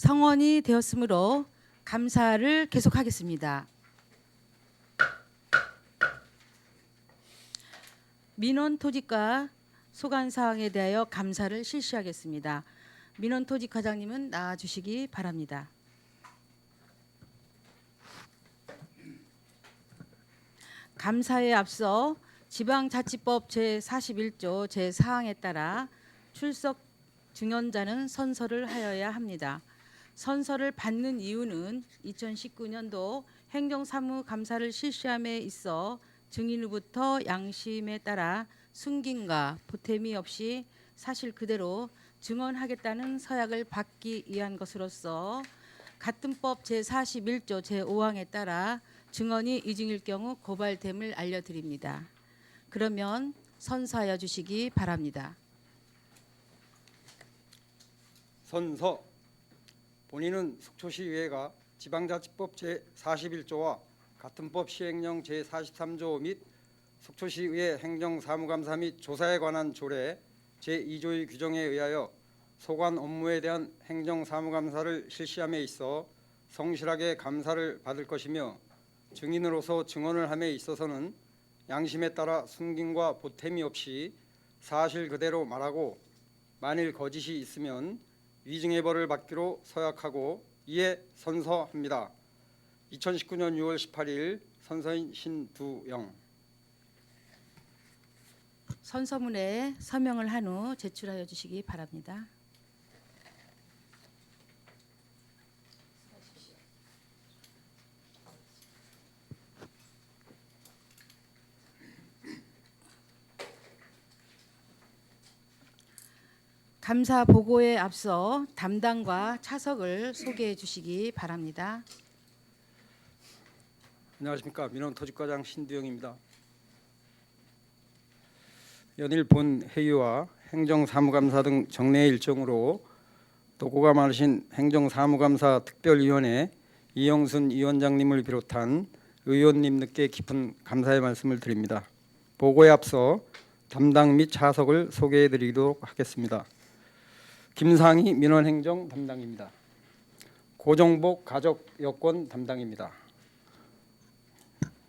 성원이 되었으므로 감사를 계속하겠습니다. 민원토지과 소관사항에 대하여 감사를 실시하겠습니다. 민원토지과장님은 나와주시기 바랍니다. 감사에 앞서 지방자치법 제41조 제4항에 따라 출석 증언자는 선서를 하여야 합니다. 선서를 받는 이유는 2019년도 행정사무감사를 실시함에 있어 증인으로부터 양심에 따라 숨김과 보탬이 없이 사실 그대로 증언하겠다는 서약을 받기 위한 것으로서 같은 법 제41조 제5항에 따라 증언이 이중일 경우 고발됨을 알려드립니다. 그러면 선서하여 주시기 바랍니다. 선서. 본인은 속초시의회가 지방자치법 제41조와 같은 법 시행령 제43조 및 속초시의회 행정사무감사 및 조사에 관한 조례 제2조의 규정에 의하여 소관 업무에 대한 행정사무감사를 실시함에 있어 성실하게 감사를 받을 것이며 증인으로서 증언을 함에 있어서는 양심에 따라 숨김과 보탬이 없이 사실 그대로 말하고 만일 거짓이 있으면 위증의 벌을 받기로 서약하고 이에 선서합니다. 2019년 6월 18일 선서인 신두영. 선서문에 서명을 한 후 제출하여 주시기 바랍니다. 감사 보고에 앞서 담당과 차석을 소개해 주시기 바랍니다. 안녕하십니까. 민원토지과장 신두영입니다. 연일 본 회의와 행정사무감사 등 정례 일정으로 도고가 많으신 행정사무감사 특별위원회 이영순 위원장님을 비롯한 의원님들께 깊은 감사의 말씀을 드립니다. 보고에 앞서 담당 및 차석을 소개해 드리도록 하겠습니다. 김상희 민원행정 담당입니다. 고정복 가족여권 담당입니다.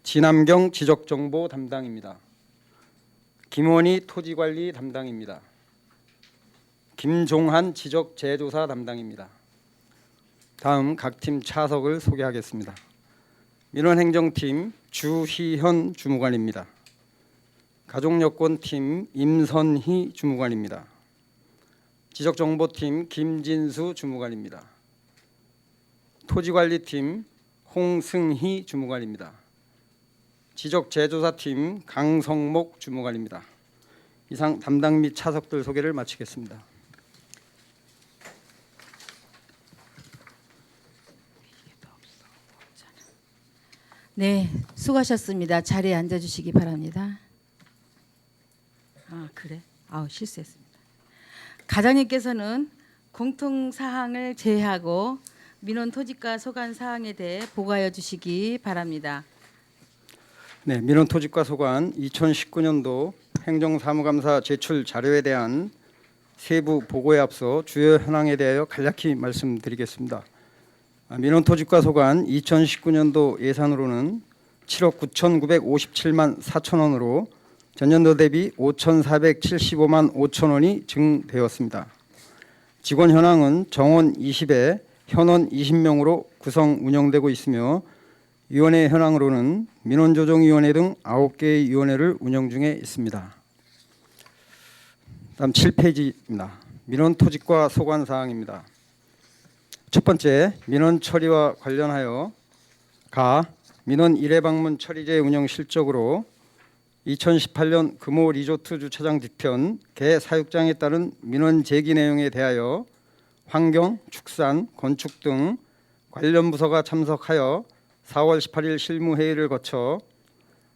진남경 지적정보 담당입니다. 김원희 토지관리 담당입니다. 김종한 지적재조사 담당입니다. 다음 각 팀 차석을 소개하겠습니다. 민원행정팀 주희현 주무관입니다. 가족여권팀 임선희 주무관입니다. 지적정보팀 김진수 주무관입니다. 토지관리팀 홍승희 주무관입니다. 지적재조사팀 강성목 주무관입니다. 이상 담당 및 차석들 소개를 마치겠습니다. 네, 수고하셨습니다. 자리에 앉아주시기 바랍니다. 그래? 실수했습니다. 과장님께서는 공통사항을 제외하고 민원토지과 소관사항에 대해 보고하여 주시기 바랍니다. 네, 민원토지과 소관 2019년도 행정사무감사 제출 자료에 대한 세부 보고에 앞서 주요 현황에 대하여 간략히 말씀드리겠습니다. 민원토지과 소관 2019년도 예산으로는 7억 9,957만 4천 원으로 전년도 대비 5,475만 5천 원이 증되었습니다. 직원 현황은 정원 20에 현원 20명으로 구성 운영되고 있으며 위원회 현황으로는 민원조정위원회 등 9개의 위원회를 운영 중에 있습니다. 다음 7페이지입니다. 민원토지과 소관사항입니다. 첫 번째, 민원 처리와 관련하여 민원 1회 방문 처리제 운영 실적으로 2018년 금호 리조트 주차장 뒤편 개 사육장에 따른 민원 제기 내용에 대하여 환경, 축산, 건축 등 관련 부서가 참석하여 4월 18일 실무회의를 거쳐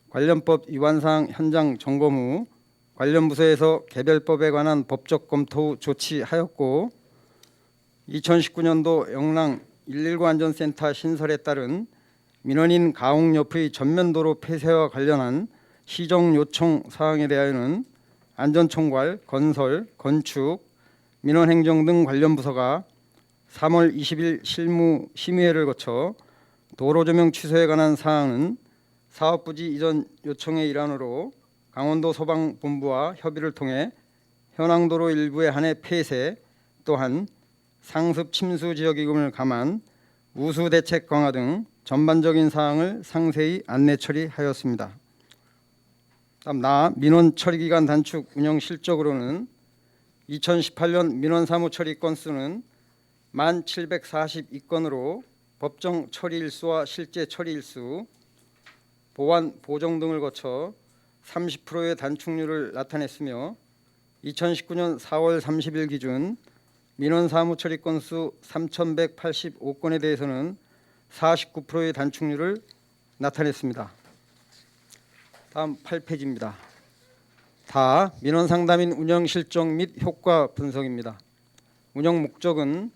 관련법 위반사항 현장 점검 후 관련 부서에서 개별법에 관한 법적 검토 후 조치하였고 2019년도 영랑 119 안전센터 신설에 따른 민원인 가옥 옆의 전면도로 폐쇄와 관련한 시정 요청 사항에 대하여는 안전총괄, 건설, 건축, 민원행정 등 관련 부서가 3월 20일 실무 심의회를 거쳐 도로 조명 취소에 관한 사항은 사업부지 이전 요청의 일환으로 강원도 소방본부와 협의를 통해 현황도로 일부에 한해 폐쇄, 또한 상습 침수 지역 이금을 감안 우수 대책 강화 등 전반적인 사항을 상세히 안내 처리하였습니다. 다음 민원 처리 기간 단축 운영 실적으로는 2018년 민원 사무 처리 건수는 1,742건으로 법정 처리 일수와 실제 처리 일수, 보완, 보정 등을 거쳐 30%의 단축률을 나타냈으며 2019년 4월 30일 기준 민원 사무 처리 건수 3,185건에 대해서는 49%의 단축률을 나타냈습니다. 다음 8페이지입니다. 다 민원 상담인 운영 실적 및 효과 분석입니다. 운영 목적은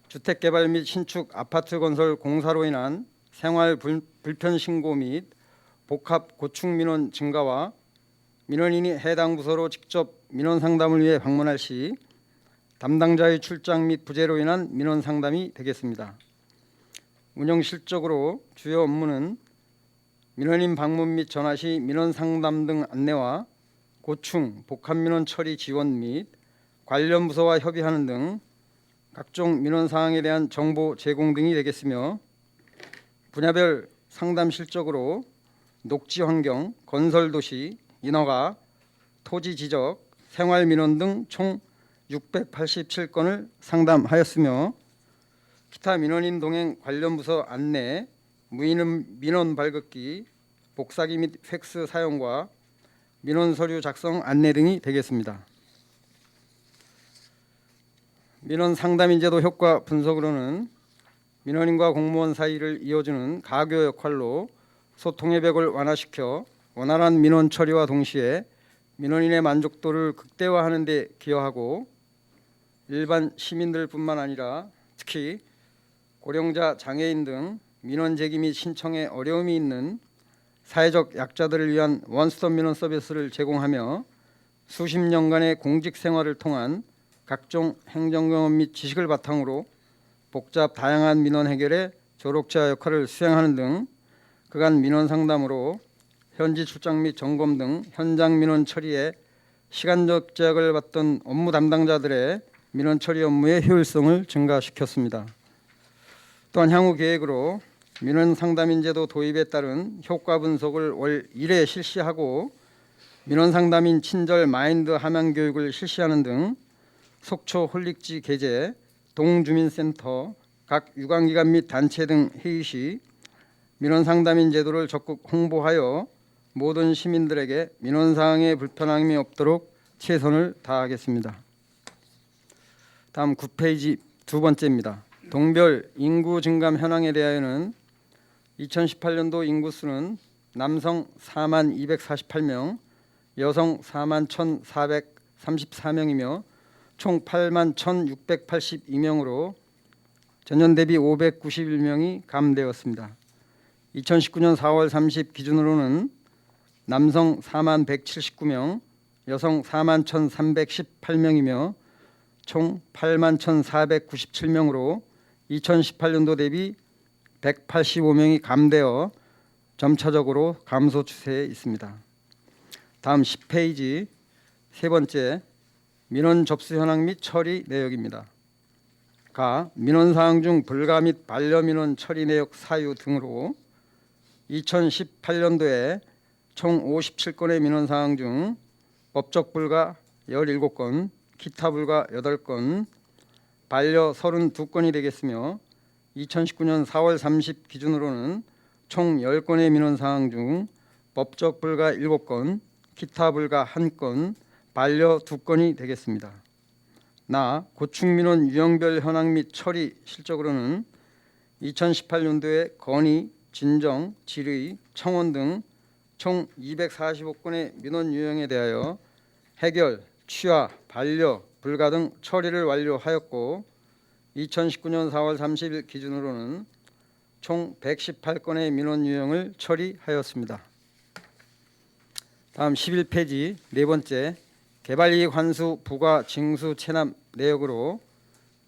주택 개발 및 신축 아파트 건설 공사로 인한 생활 불편 신고 및 복합 고충 민원 증가와 민원인이 해당 부서로 직접 민원 상담을 위해 방문할 시 담당자의 출장 및 부재로 인한 민원 상담이 되겠습니다. 운영 실적으로 주요 업무는 민원인 방문 및 전화 시 민원 상담 등 안내와 고충, 복합 민원 처리 지원 및 관련 부서와 협의하는 등 각종 민원 사항에 대한 정보 제공 등이 되겠으며, 분야별 상담 실적으로 녹지 환경, 건설 도시, 인허가, 토지 지적, 생활 민원 등 총 687건을 상담하였으며, 기타 민원인 동행 관련 부서 안내, 민원 발급기, 복사기 및 팩스 사용과 민원 서류 작성 안내 등이 되겠습니다. 민원 상담 인제도 효과 분석으로는 민원인과 공무원 사이를 이어주는 가교 역할로 소통의 벽을 완화시켜 원활한 민원 처리와 동시에 민원인의 만족도를 극대화하는 데 기여하고, 일반 시민들뿐만 아니라 특히 고령자, 장애인 등 민원 제기 및 신청에 어려움이 있는 사회적 약자들을 위한 원스톱 민원 서비스를 제공하며 수십 년간의 공직 생활을 통한 각종 행정 경험 및 지식을 바탕으로 복잡 다양한 민원 해결에 조력자 역할을 수행하는 등 그간 민원 상담으로 현지 출장 및 점검 등 현장 민원 처리에 시간적 제약을 받던 업무 담당자들의 민원 처리 업무의 효율성을 증가시켰습니다. 또한 향후 계획으로 민원 상담인 제도 도입에 따른 효과 분석을 월 1회 실시하고 민원 상담인 친절 마인드 함양 교육을 실시하는 등 속초 홀릭지 게재, 동주민센터, 각 유관기관 및 단체 등 회의 시 민원 상담인 제도를 적극 홍보하여 모든 시민들에게 민원 사항에 불편함이 없도록 최선을 다하겠습니다. 다음 9페이지 두 번째입니다. 동별 인구 증감 현황에 대하여는 2018년도 인구수는 남성 4만 248명, 여성 4만 1,434명이며 총 8만 1,682명으로 전년 대비 591명이 감되었습니다. 2019년 4월 30 기준으로는 남성 4만 179명, 여성 4만 1,318명이며 총 8만 1,497명으로 2018년도 대비 185명이 감되어 점차적으로 감소 추세에 있습니다. 다음 10페이지 세 번째, 민원 접수 현황 및 처리 내역입니다. 가 민원 사항 중 불가 및 반려 민원 처리 내역 사유 등으로 2018년도에 총 57건의 민원 사항 중 법적 불가 17건, 기타 불가 8건, 반려 32건이 되겠으며 2019년 4월 30 기준으로는 총 10건의 민원 사항 중 법적 불가 7건, 기타 불가 1건, 반려 2건이 되겠습니다. 고충 민원 유형별 현황 및 처리 실적으로는 2018년도에 건의, 진정, 질의, 청원 등 총 245건의 민원 유형에 대하여 해결, 취하, 반려, 불가 등 처리를 완료하였고 2019년 4월 30일 기준으로는 총 118건의 민원 유형을 처리하였습니다. 다음 11페이지 네 번째, 개발이익 환수 부과 징수 체납 내역으로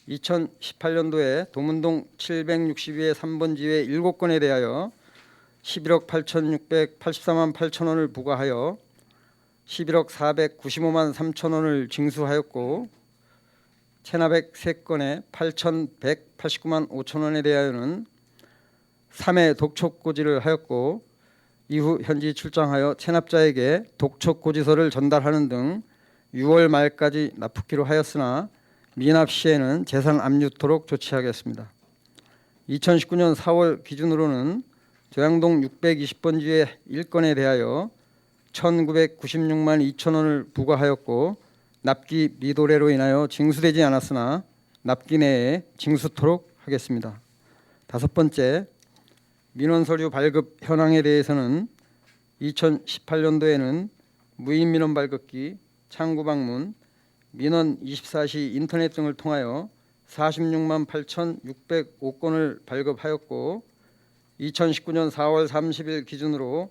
2018년도에 도문동 762의 3번지회 7건에 대하여 11억 8,684만 8천 원을 부과하여 11억 495만 3천 원을 징수하였고, 체납액 3건에 8,189만 5천 원에 대하여는 3회 독촉고지를 하였고, 이후 현지 출장하여 체납자에게 독촉고지서를 전달하는 등 6월 말까지 납붓기로 하였으나 미납 시에는 재산 압류토록 조치하겠습니다. 2019년 4월 기준으로는 조양동 620번지의 1건에 대하여 1,996만 2천 원을 부과하였고, 납기 미도래로 인하여 징수되지 않았으나 납기 내에 징수토록 하겠습니다. 5번째, 민원서류 발급 현황에 대해서는 2018년도에는 무인민원 발급기, 창구 방문, 민원 24시 인터넷 등을 통하여 46만 8,605건을 발급하였고, 2019년 4월 30일 기준으로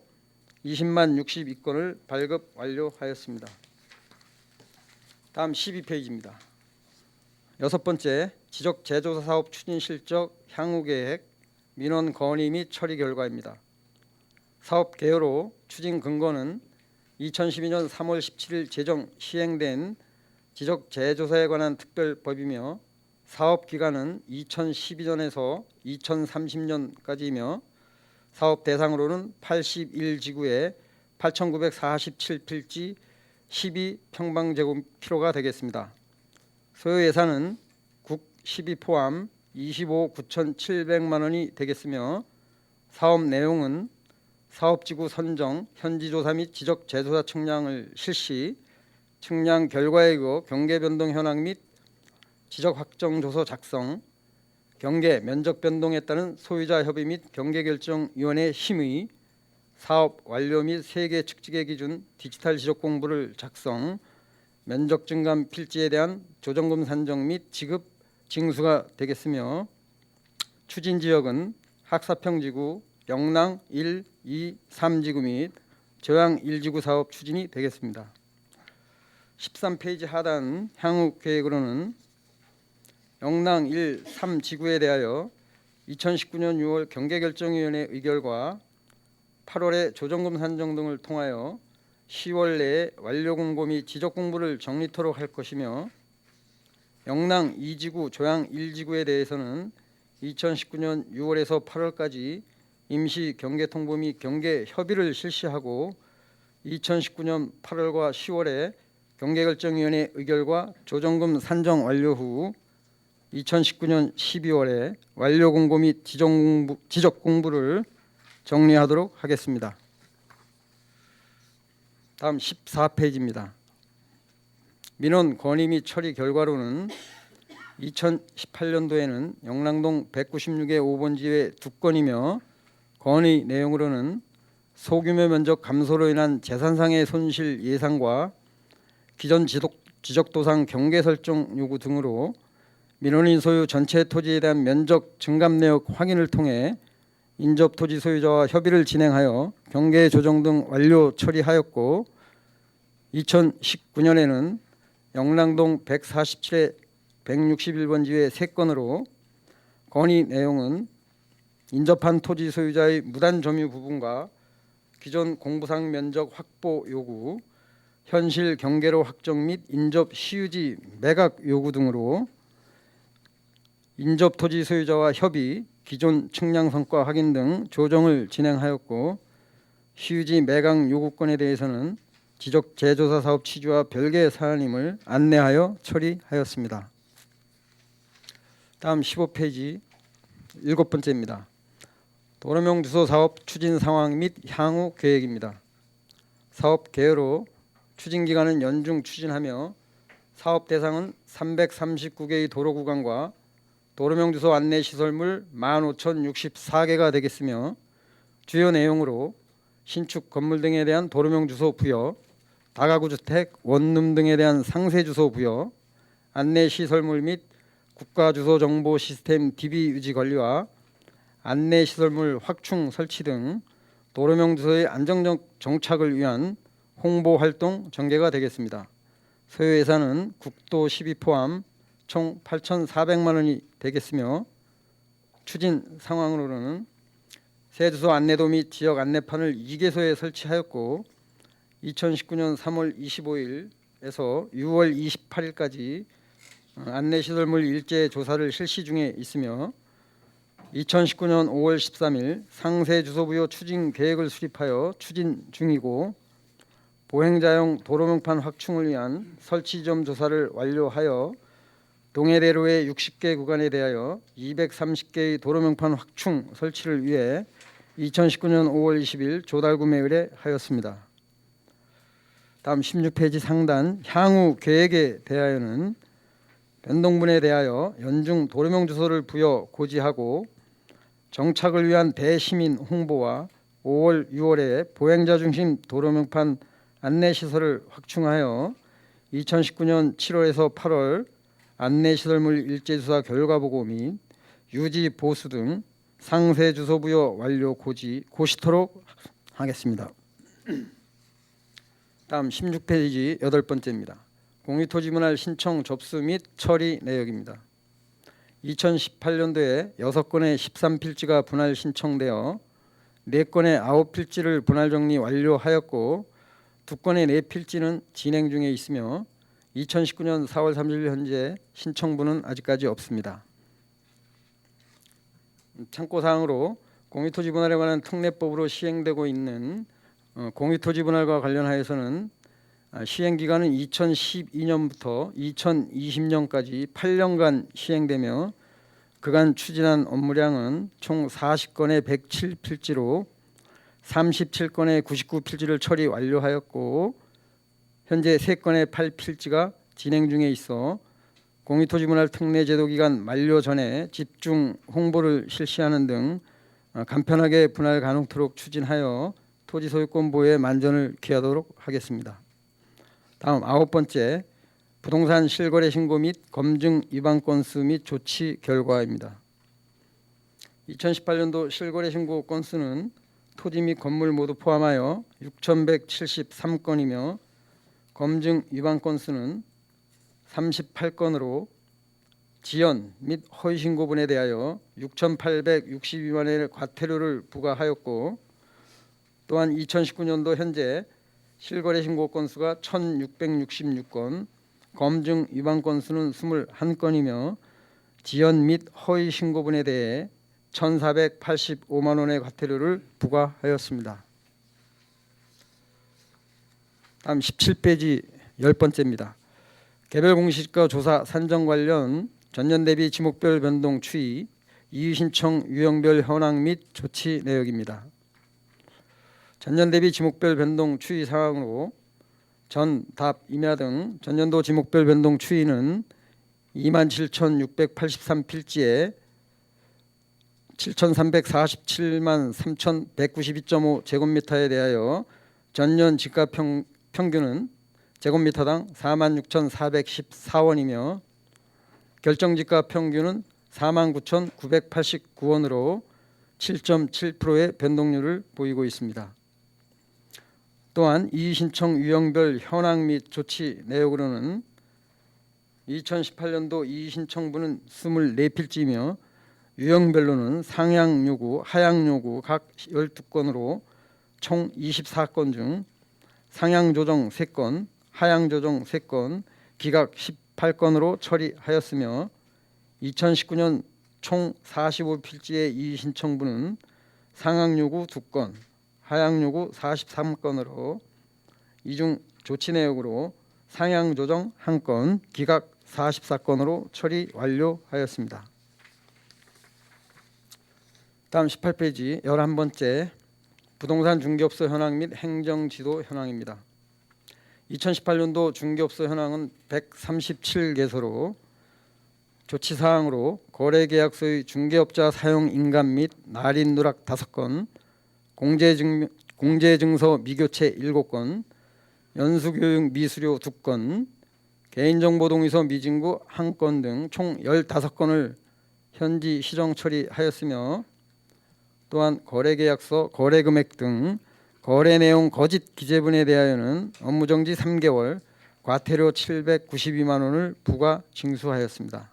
20만 62건을 발급 완료하였습니다. 다음 12페이지입니다. 6번째, 지적 제조사 사업 추진 실적 향후 계획, 민원 건의 및 처리 결과입니다. 사업 개요로 추진 근거는 2012년 3월 17일 제정 시행된 지적 제조사에 관한 특별법이며, 사업 기간은 2012년에서 2030년까지이며 사업 대상으로는 81지구에 8,947필지 12평방제곱미터가 되겠습니다. 소요 예산은 국 12 포함 25억 9,700만 원이 되겠으며, 사업 내용은 사업지구 선정, 현지조사 및 지적 제조사 측량을 실시, 측량 결과이고 경계 변동 현황 및 지적 확정 조서 작성, 경계 면적 변동에 따른 소유자 협의 및 경계결정위원회 심의, 사업 완료 및 세계 측지계 기준 디지털 지적 공부를 작성, 면적 증감 필지에 대한 조정금 산정 및 지급 징수가 되겠으며, 추진 지역은 학사평지구, 영랑 1, 2, 3지구 및 조양 1지구 사업 추진이 되겠습니다. 13페이지 하단 향후 계획으로는 영랑 1, 3지구에 대하여 2019년 6월 경계결정위원회 의결과 8월에 조정금 산정 등을 통하여 10월 내에 완료 공고 및 지적 공부를 정리토록 할 것이며, 영랑 2지구, 조양 1지구에 대해서는 2019년 6월에서 8월까지 임시 경계 통보 및 경계 협의를 실시하고, 2019년 8월과 10월에 경계결정위원회 의결과 조정금 산정 완료 후 2019년 12월에 완료 공고 및 지적 공부를 정리하도록 하겠습니다. 다음 14페이지입니다. 민원 건의 및 처리 결과로는 2018년도에는 영랑동 196의 5번지회 2건이며, 건의 내용으로는 소규모 면적 감소로 인한 재산상의 손실 예상과 기존 지적도상 경계 설정 요구 등으로 민원인 소유 전체 토지에 대한 면적 증감 내역 확인을 통해 인접 토지 소유자와 협의를 진행하여 경계 조정 등 완료 처리하였고, 2019년에는 영랑동 147의 161번지회 3건으로 건의 내용은 인접한 토지 소유자의 무단 점유 부분과 기존 공부상 면적 확보 요구, 현실 경계로 확정 및 인접 시유지 매각 요구 등으로 인접 토지 소유자와 협의, 기존 측량 성과 확인 등 조정을 진행하였고, 시유지 매각 요구권에 대해서는 지적 제조사 사업 취지와 별개의 사안임을 안내하여 처리하였습니다. 다음 15페이지 7번째입니다. 도로명 주소 사업 추진 상황 및 향후 계획입니다. 사업 개요로 추진 기간은 연중 추진하며, 사업 대상은 339개의 도로 구간과 도로명 주소 안내 시설물 15,064개가 되겠으며, 주요 내용으로 신축 건물 등에 대한 도로명 주소 부여, 다가구 주택, 원룸 등에 대한 상세 주소 부여, 안내 시설물 및 국가 주소 정보 시스템 DB 유지 관리와 안내 시설물 확충 설치 등 도로명 주소의 안정적 정착을 위한 홍보 활동 전개가 되겠습니다. 소요 예산은 국도 12 포함 총 8,400만 원이 되겠으며 추진 상황으로는 새 주소 안내도 및 지역 안내판을 2개소에 설치하였고 2019년 3월 25일에서 6월 28일까지 안내시설물 일제 조사를 실시 중에 있으며 2019년 5월 13일 상세 주소 부여 추진 계획을 수립하여 추진 중이고 보행자용 도로명판 확충을 위한 설치 지점 조사를 완료하여 동해대로의 60개 구간에 대하여 230개의 도로명판 확충 설치를 위해 2019년 5월 20일 조달구매 의뢰하였습니다. 다음 16페이지 상단 향후 계획에 대하여는 변동분에 대하여 연중 도로명 주소를 부여 고지하고 정착을 위한 대시민 홍보와 5월 6월에 보행자 중심 도로명판 안내시설을 확충하여 2019년 7월에서 8월 안내시설물 일제조사 결과보고 및 유지 보수 등 상세 주소 부여 완료 고시토록 하겠습니다. 다음 16페이지 8번째입니다. 공유토지분할 신청 접수 및 처리 내역입니다. 2018년도에 6건의 13필지가 분할 신청되어 4건의 9필지를 분할 정리 완료하였고 2건의 4필지는 진행 중에 있으며 2019년 4월 30일 현재 신청분은 아직까지 없습니다. 참고사항으로 공유토지분할에 관한 특례법으로 시행되고 있는 공유토지분할과 관련하여서는 시행기간은 2012년부터 2020년까지 8년간 시행되며 그간 추진한 업무량은 총 40건의 107필지로 37건의 99필지를 처리 완료하였고 현재 3건의 8필지가 진행 중에 있어 공유토지분할 특례제도 기간 만료 전에 집중 홍보를 실시하는 등 간편하게 분할 가능토록 추진하여 토지 소유권 보호에 만전을 기하도록 하겠습니다. 다음 9번째 부동산 실거래 신고 및 검증 위반 건수 및 조치 결과입니다. 2018년도 실거래 신고 건수는 토지 및 건물 모두 포함하여 6,173건이며 검증 위반 건수는 38건으로 지연 및 허위 신고분에 대하여 6,862만 원의 과태료를 부과하였고 또한 2019년도 현재 실거래 신고 건수가 1,666건, 검증 위반 건수는 21건이며 지연 및 허위 신고분에 대해 1,485만 원의 과태료를 부과하였습니다. 다음 17페이지 10번째입니다. 개별 공시지가 조사 산정 관련 전년 대비 지목별 변동 추이, 이의 신청 유형별 현황 및 조치 내역입니다. 전년 대비 지목별 변동 추이 상황으로 전, 답, 임야 등 전년도 지목별 변동 추이는 27,683필지에 7,347만 3,192.5 제곱미터에 대하여 전년 지가 평균은 제곱미터당 46,414원이며 결정지가 평균은 49,989원으로 7.7%의 변동률을 보이고 있습니다. 또한 이의신청 유형별 현황 및 조치 내역으로는 2018년도 이의신청분은 24필지이며 유형별로는 상향 요구, 하향 요구 각 12건으로 총 24건 중 상향 조정 3건, 하향 조정 3건, 기각 18건으로 처리하였으며 2019년 총 45필지의 이의신청분은 상향 요구 2건, 하향 요구 43건으로 이 중 조치 내역으로 상향 조정 1건, 기각 44건으로 처리 완료하였습니다. 다음 18페이지 11번째 부동산 중개업소 현황 및 행정지도 현황입니다. 2018년도 중개업소 현황은 137개소로 조치사항으로 거래계약서의 중개업자 사용 인감 및 날인 누락 5건, 공제증서 미교체 7건, 연수교육 미수료 2건, 개인정보 동의서 미진구 1건 등 총 15건을 현지 시정 처리하였으며 또한 거래계약서, 거래금액 등 거래 내용 거짓 기재분에 대하여는 업무정지 3개월, 과태료 792만 원을 부과 징수하였습니다.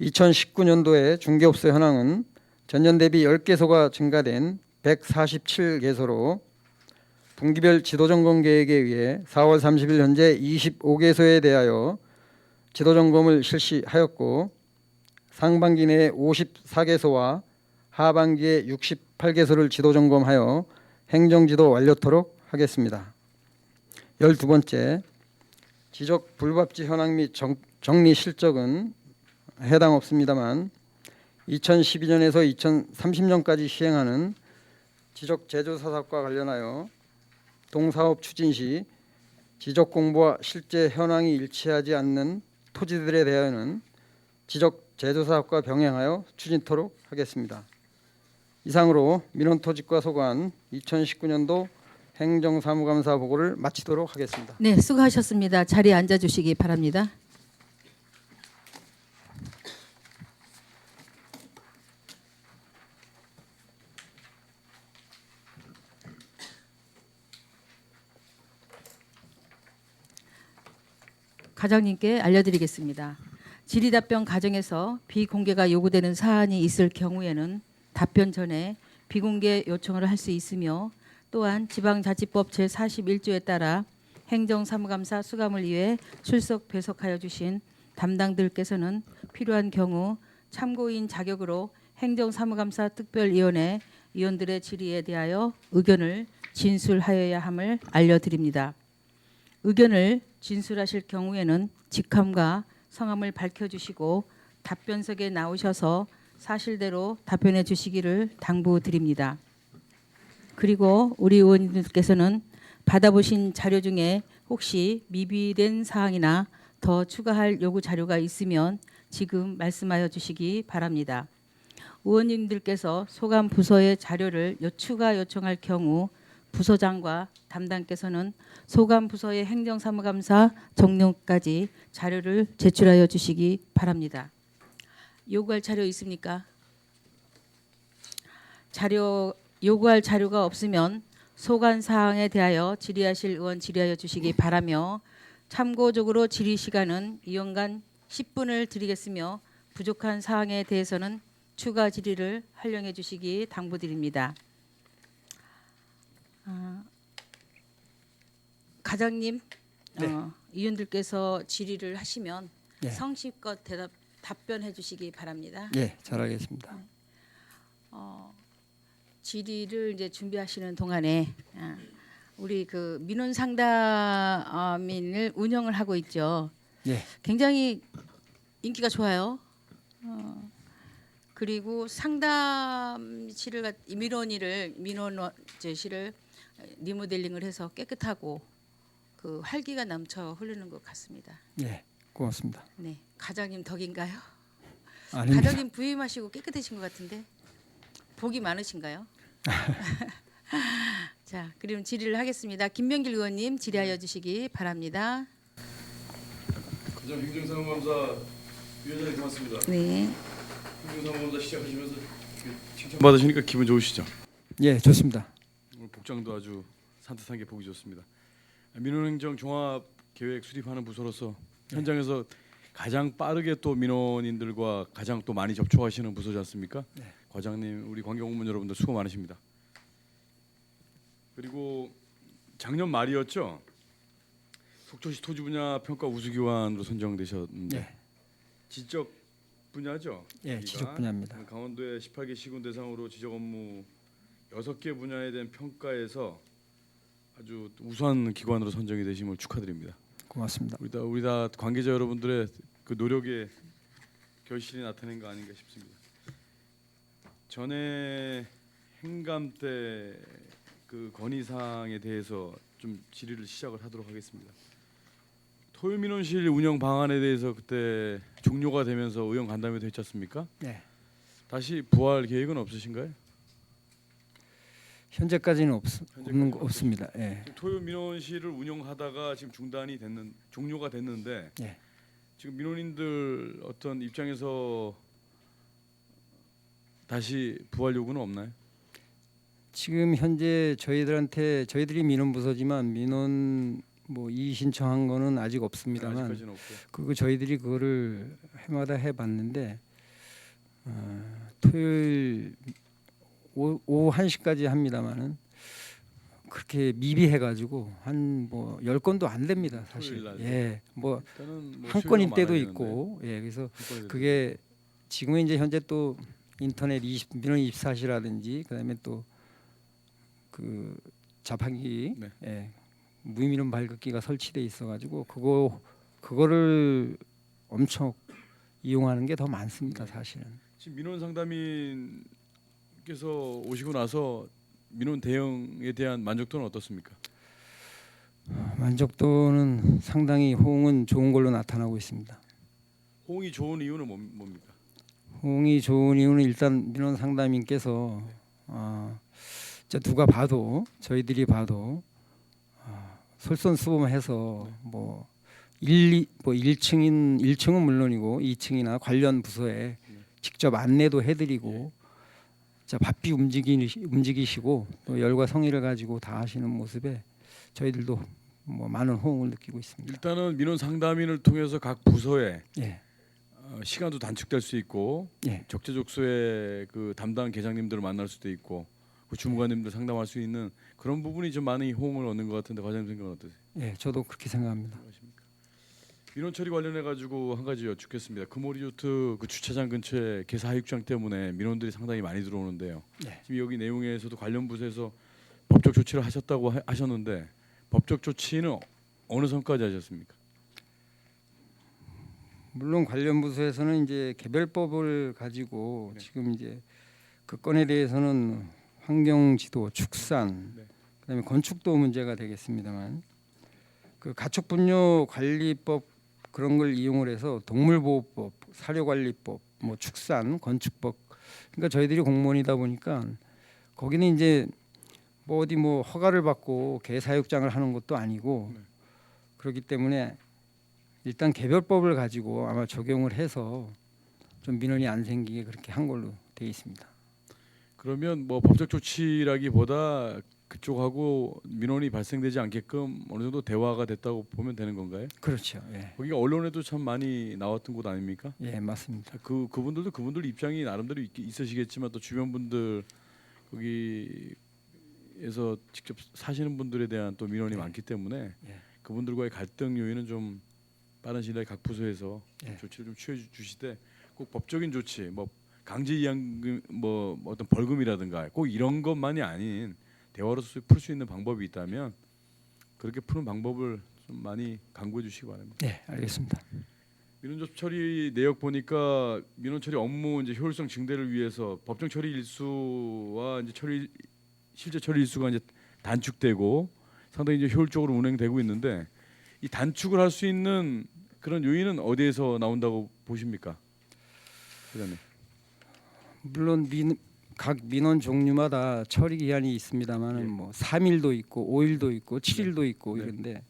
2019년도에 중개업소 현황은 전년 대비 10개소가 증가된 147개소로 분기별 지도점검 계획에 의해 4월 30일 현재 25개소에 대하여 지도점검을 실시하였고 상반기 내에 54개소와 하반기에 68개소를 지도점검하여 행정지도 완료토록 하겠습니다. 12번째, 지적 불법지 현황 및 정리 실적은 해당 없습니다만 2012년에서 2030년까지 시행하는 지적 제조사 사업과 관련하여 동사업 추진 시 지적 공부와 실제 현황이 일치하지 않는 토지들에 대하여는 지적 제조사 사업과 병행하여 추진토록 하겠습니다. 이상으로 민원토지과 소관 2019년도 행정사무감사 보고를 마치도록 하겠습니다. 네, 수고하셨습니다. 자리에 앉아주시기 바랍니다. 과장님께 알려드리겠습니다. 질의답변 과정에서 비공개가 요구되는 사안이 있을 경우에는 답변 전에 비공개 요청을 할 수 있으며 또한 지방자치법 제41조에 따라 행정사무감사 수감을 위해 출석 배석하여 주신 담당들께서는 필요한 경우 참고인 자격으로 행정사무감사 특별위원회 위원들의 질의에 대하여 의견을 진술하여야 함을 알려드립니다. 의견을 진술하실 경우에는 직함과 성함을 밝혀주시고 답변석에 나오셔서 사실대로 답변해 주시기를 당부드립니다. 그리고 우리 의원님들께서는 받아보신 자료 중에 혹시 미비된 사항이나 더 추가할 요구 자료가 있으면 지금 말씀하여 주시기 바랍니다. 의원님들께서 소감 부서의 자료를 추가 요청할 경우 부서장과 담당께서는 소감 부서의 행정사무감사 종료까지 자료를 제출하여 주시기 바랍니다. 요구할 자료 있습니까? 요구할 자료가 없으면 소관 사항에 대하여 질의하실 의원 질의하여 주시기 바라며 참고적으로 질의 시간은 이원간 10분을 드리겠으며 부족한 사항에 대해서는 추가 질의를 활용해 주시기 당부드립니다. 과장님, 네. 위원들께서 질의를 하시면 네. 성실껏 답변해 주시기 바랍니다. 예, 잘하겠습니다. 질의를 이제 준비하시는 동안에 우리 그 민원 상담인을 운영을 하고 있죠. 예. 굉장히 인기가 좋아요. 그리고 상담실을 민원실을 리모델링을 해서 깨끗하고 그 활기가 넘쳐 흐르는 것 같습니다. 예, 고맙습니다. 네, 과장님 덕인가요? 아닙니다. 과장님 부임하시고 깨끗해진 것 같은데 복이 많으신가요? 자, 그럼 질의를 하겠습니다. 김명길 의원님 질의하여 주시기 바랍니다. 과장 행정사무감사 위원장님 고맙습니다. 네. 행정사무감사 시작하시면서 칭찬 받으시니까 기분 좋으시죠? 예, 좋습니다. 오늘 복장도 아주 산뜻한 게 보기 좋습니다. 민원행정 종합계획 수립하는 부서로서 현장에서 가장 빠르게 또 민원인들과 가장 또 많이 접촉하시는 부서지 않습니까? 네. 과장님, 우리 관계공무원 여러분들 수고 많으십니다. 그리고 작년 말이었죠. 속초시 토지 분야 평가 우수기관으로 선정되셨는데 네. 지적 분야죠. 예, 여기가. 지적 분야입니다. 강원도의 18개 시군 대상으로 지적 업무 6개 분야에 대한 평가에서 아주 우수한 기관으로 선정이 되심을 축하드립니다. 고맙습니다. 우리 다 관계자 여러분들의 그 노력의 결실이 나타낸 거 아닌가 싶습니다. 전에 행감 때 그 건의 사항에 대해서 좀 질의를 시작을 하도록 하겠습니다. 토요민원실 운영 방안에 대해서 그때 종료가 되면서 의원 간담회도 했지 않습니까? 네. 다시 부활 계획은 없으신가요? 현재까지는 없습니다. 예. 토요민원실을 운영하다가 지금 종료가 됐는데 예. 지금 민원인들 어떤 입장에서 다시 부활 요구는 없나요? 지금 현재 저희들이 민원부서지만 민원 뭐 이의 신청한 거는 아직 없습니다만 아직까지는 없고. 그거 저희들이 그거를 해마다 해봤는데 토요일 오후 1시까지 합니다만은 그렇게 미비해가지고 한 뭐 10건도 안 됩니다 사실. 토요일 날. 예, 뭐 일단은 뭐 한 수요일은 건일 때도 많아야 있고, 예, 그래서 되는데, 한 건이 그게 지금은 이제 현재 또 인터넷 민원 24시라든지 그다음에 또 그 자판기, 네. 예, 무민원 발급기가 설치돼 있어가지고 그거를 엄청 이용하는 게 더 많습니다 사실은. 지금 민원 상담인께서 오시고 나서 민원 대응에 대한 만족도는 어떻습니까? 만족도는 상당히 호응은 좋은 걸로 나타나고 있습니다. 호응이 좋은 이유는 뭡니까? 호응이 좋은 이유는 일단 민원 상담인께서 진짜 누가 봐도 저희들이 봐도 솔선수범해서 뭐 1층은 물론이고 2층이나 관련 부서에 직접 안내도 해드리고 자 바삐 움직이시고 또 열과 성의를 가지고 다 하시는 모습에 저희들도 뭐 많은 호응을 느끼고 있습니다. 일단은 민원 상담인을 통해서 각 부서에 예, 시간도 단축될 수 있고 예, 적재적소에 그 담당 계장님들을 만날 수도 있고 그 주무관님들 상담할 수 있는 그런 부분이 좀 많이 호응을 얻는 것 같은데 과장님 생각은 어떠세요? 예, 저도 그렇게 생각합니다. 민원 처리 관련해 가지고 한 가지 여쭙겠습니다. 금오리조트 그 주차장 근처에 개사 하육장 때문에 민원들이 상당히 많이 들어오는데요. 네. 지금 여기 내용에서도 관련 부서에서 법적 조치를 하셨다고 하셨는데 법적 조치는 어느 선까지 하셨습니까? 물론 관련 부서에서는 이제 개별법을 가지고 네. 지금 이제 그 건에 대해서는 환경지도, 축산, 네. 그다음에 건축도 문제가 되겠습니다만 그 가축분뇨 관리법 그런 걸 이용을 해서 동물보호법, 사료관리법, 뭐 축산, 건축법 그러니까 저희들이 공무원이다 보니까 거기는 이제 뭐 어디 뭐 허가를 받고 개사육장을 하는 것도 아니고 네. 그렇기 때문에 일단 개별법을 가지고 아마 적용을 해서 좀 민원이 안 생기게 그렇게 한 걸로 되어 있습니다. 그러면 뭐 법적 조치라기보다 그쪽하고 민원이 발생되지 않게끔 어느 정도 대화가 됐다고 보면 되는 건가요? 그렇죠. 예, 거기가 언론에도 참 많이 나왔던 곳 아닙니까? 예 맞습니다. 그분들도 그분들 입장이 나름대로 있으시겠지만 또 주변 분들 거기에서 직접 사시는 분들에 대한 또 민원이 네. 많기 때문에 예. 그분들과의 갈등 요인은 좀 빠른 시일 내에 각 부서에서 예. 조치를 좀 취해 주시되 꼭 법적인 조치 뭐 강제 이양금 뭐 어떤 벌금이라든가 꼭 이런 것만이 아닌 대화로서 풀 수 있는 방법이 있다면 그렇게 푸는 방법을 좀 많이 강구해 주시기 바랍니다. 네, 알겠습니다. 민원 접수 처리 내역 보니까 민원 처리 업무 이제 효율성 증대를 위해서 법정 처리 일수와 이제 실제 처리 일수가 이제 단축되고 상당히 이제 효율적으로 운행되고 있는데 이 단축을 할 수 있는 그런 요인은 어디에서 나온다고 보십니까, 회장님? 물론 각 민원 종류마다 처리 기한이 있습니다만은 예. 뭐 3일도 있고 5일도 있고 7일도 있고 네. 이런데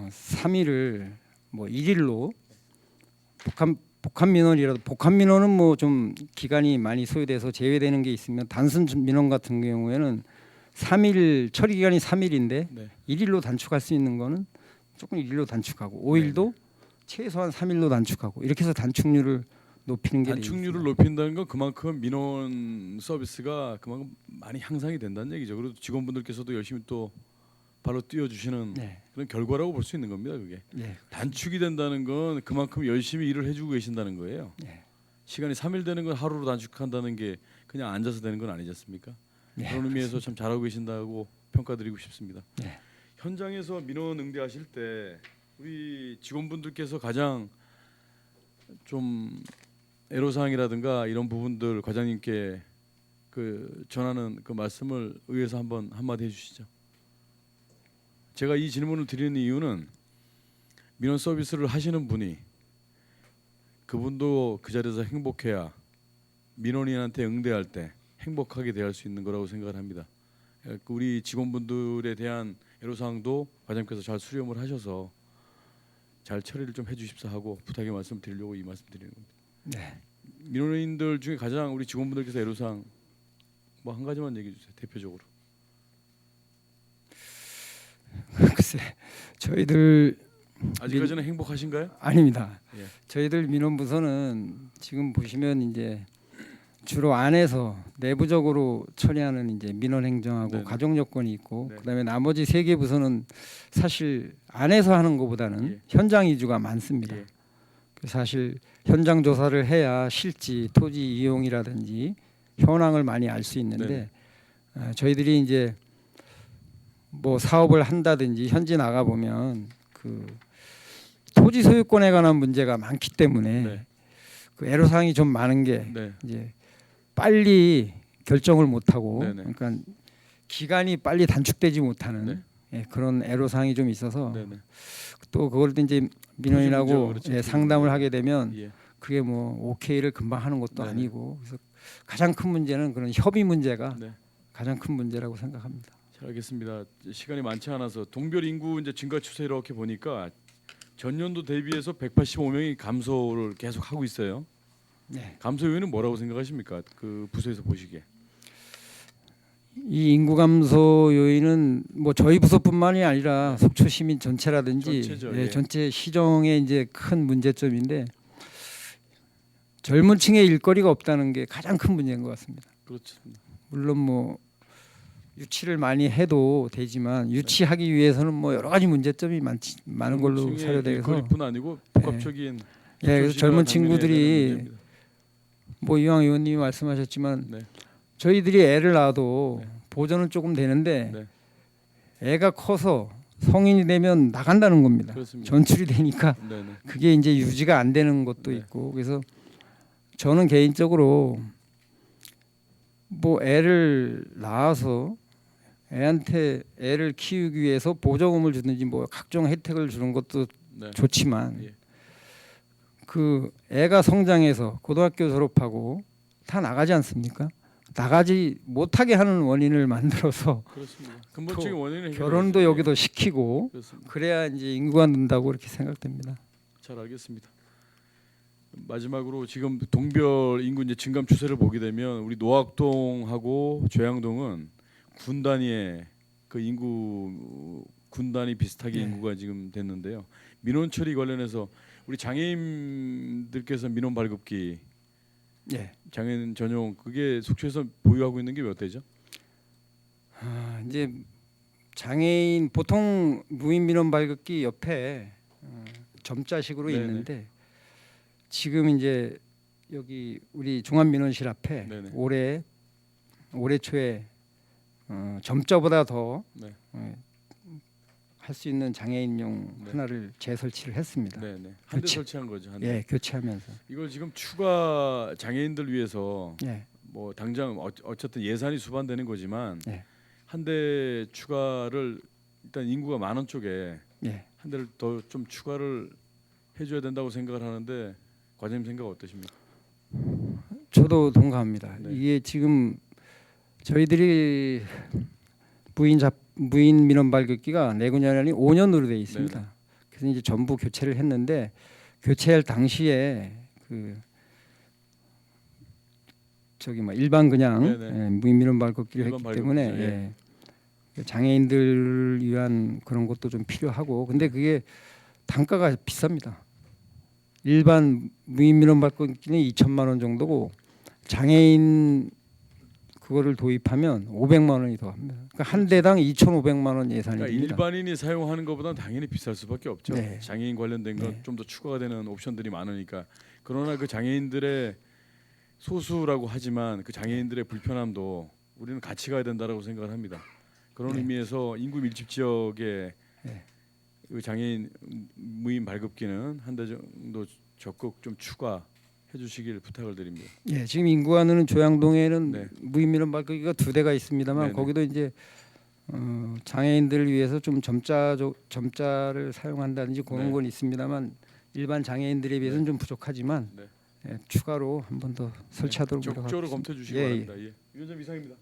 3일을 뭐 1일로 복합 민원이라도 복합 민원은 뭐 좀 기간이 많이 소요돼서 제외되는 게 있으면 단순 민원 같은 경우에는 3일 처리 기간이 3일인데 네. 1일로 단축할 수 있는 거는 조금 1일로 단축하고 5일도 최소한 3일로 단축하고 이렇게 해서 단축률을 높이는 게 단축률을 되겠습니다. 높인다는 건 그만큼 민원 서비스가 그만큼 많이 향상이 된다는 얘기죠. 그리고 직원분들께서도 열심히 또 발로 뛰어주시는 네. 그런 결과라고 볼 수 있는 겁니다. 그게 네. 단축이 된다는 건 그만큼 열심히 일을 해주고 계신다는 거예요. 네. 시간이 3일 되는 건 하루로 단축한다는 게 그냥 앉아서 되는 건 아니지 않습니까? 네. 그런 의미에서 참 잘하고 계신다고 평가드리고 싶습니다. 네. 현장에서 민원 응대하실 때 우리 직원분들께서 가장 좀 애로사항이라든가 이런 부분들 과장님께 그 전하는 그 말씀을 의해서 한마디 해주시죠. 제가 이 질문을 드리는 이유는 민원 서비스를 하시는 분이 그분도 그 자리에서 행복해야 민원인한테 응대할 때 행복하게 대할 수 있는 거라고 생각을 합니다. 우리 직원분들에 대한 애로사항도 과장님께서 잘 수렴을 하셔서 잘 처리를 좀 해주십사 하고 부탁의 말씀 드리려고 이 말씀 드리는 겁니다. 네. 민원인들 중에 가장 우리 직원분들께서 애로사항 뭐 한 가지만 얘기해 주세요. 대표적으로. 글쎄 저희들 아직까지는 행복하신가요? 아닙니다. 예. 저희들 민원부서는 지금 보시면 이제 주로 안에서 내부적으로 처리하는 이제 민원 행정하고 네네. 가족 여건이 있고 네. 그다음에 나머지 3개 부서는 사실 안에서 하는 것보다는 예. 현장 위주가 많습니다. 예. 사실 현장 조사를 해야 실지 토지 이용이라든지 현황을 많이 알 수 있는데 저희들이 이제 뭐 사업을 한다든지 현지 나가 보면 그 토지 소유권에 관한 문제가 많기 때문에 네. 그 애로사항이 좀 많은 게 네. 이제 빨리 결정을 못 하고 네네. 그러니까 기간이 빨리 단축되지 못하는 네. 예, 그런 애로사항이 좀 있어서 네네. 또 그걸 이제 민원인하고 그렇죠. 예, 상담을 하게 되면 예. 그게 뭐 오케이를 금방 하는 것도 네네. 아니고 그래서 가장 큰 문제는 그런 협의 문제가 네. 가장 큰 문제라고 생각합니다. 잘 알겠습니다. 시간이 많지 않아서 동별 인구 이제 증가 추세 이렇게 보니까 전년도 대비해서 185명이 감소를 계속 하고 있어요. 네. 감소 요인은 뭐라고 생각하십니까? 그 부서에서 보시기에. 이 인구 감소 요인은 뭐 저희 부서뿐만이 아니라 속초 시민 전체라든지 전체죠, 예, 예. 전체 시정의 이제 큰 문제점인데 젊은 층의 일거리가 없다는 게 가장 큰 문제인 것 같습니다. 그렇습니다. 물론 뭐 유치를 많이 해도 되지만 유치하기 위해서는 뭐 여러 가지 문제점이 많은 걸로 사료돼서 일거리뿐 아니고 복합적인 예, 그래서 젊은 친구들이 문제입니다. 뭐 이왕 의원님이 말씀하셨지만 네. 저희들이 애를 낳아도 네. 보전은 조금 되는데 네. 애가 커서 성인이 되면 나간다는 겁니다. 그렇습니다. 전출이 되니까 네네. 그게 이제 유지가 안 되는 것도 네. 있고 그래서 저는 개인적으로 뭐 애를 낳아서 애한테 애를 키우기 위해서 보조금을 주든지 뭐 각종 혜택을 주는 것도 네. 좋지만 예. 그 애가 성장해서 고등학교 졸업하고 다 나가지 않습니까? 나가지 못하게 하는 원인을 만들어서 그렇습니다. 근본적인 원인은 결혼도 해결해야죠. 여기도 시키고 그렇습니다. 그래야 이제 인구가 는다고 이렇게 생각됩니다. 잘 알겠습니다. 마지막으로 지금 동별 인구 이제 증감 추세를 보게 되면 우리 노학동하고 죄양동은 군 단위의 그 인구 군 단위 비슷하게 네. 인구가 지금 됐는데요. 민원 처리 관련해서 우리 장애인들께서 민원 발급기 예. 장애인 전용 그게 속초에서 보유하고 있는 게 몇 대죠? 이제 장애인 보통 무인 민원 발급기 옆에 점자식으로 네네. 있는데 지금 이제 여기 우리 종합민원실 앞에 네네. 올해 초에 점자보다 더 네. 할 수 있는 장애인용 네. 하나를 재설치를 했습니다. 네네. 한 대 교체. 설치한 거죠. 한 대. 예, 교체하면서. 이걸 지금 추가 장애인들 위해서 예, 뭐 당장 어쨌든 예산이 수반되는 거지만 예. 한 대 추가를 일단 인구가 많은 쪽에 예. 한 대를 더 좀 추가를 해줘야 된다고 생각을 하는데 과장님 생각 어떠십니까? 저도 동감합니다. 네. 이게 지금 저희들이 무인 민원 발급기가 내구년이 5년으로 되어 있습니다. 네네. 그래서 이제 전부 교체를 했는데 교체할 당시에 그 저기 뭐 일반 그냥 네네. 무인 민원 발급기를 일반 했기 때문에 발급기죠. 예. 장애인들을 위한 그런 것도 좀 필요하고 근데 그게 단가가 비쌉니다. 일반 무인 민원 발급기는 2천만 원 정도고 장애인 그거를 도입하면 500만 원이 더 합니다. 그러니까 한 대당 2,500만 원 예산이 그러니까 됩니다. 일반인이 사용하는 것보다는 당연히 비쌀 수밖에 없죠. 네. 장애인 관련된 것 네. 좀 더 추가가 되는 옵션들이 많으니까. 그러나 그 장애인들의 소수라고 하지만 그 장애인들의 불편함도 우리는 같이 가야 된다라고 생각을 합니다. 그런 네. 의미에서 인구 밀집 지역에 네. 그 장애인 무인 발급기는 한 대 정도 적극 좀 추가해 주시길 부탁을 드립니다. 예, 지금 인구하는 조양동에는 네. 무인 민원 발급기가 2대가 있습니다만 네네. 거기도 이제 장애인들을 위해서 좀 점자를 사용한다든지 그런 네. 건 있습니다만 일반 장애인들에 비해서는 좀 부족하지만 네. 예, 추가로 한 번 더 설치하도록 적극적으로 노력하겠습니다. 검토해 주시기 예, 바랍니다. 예. 위원장 이상입니다.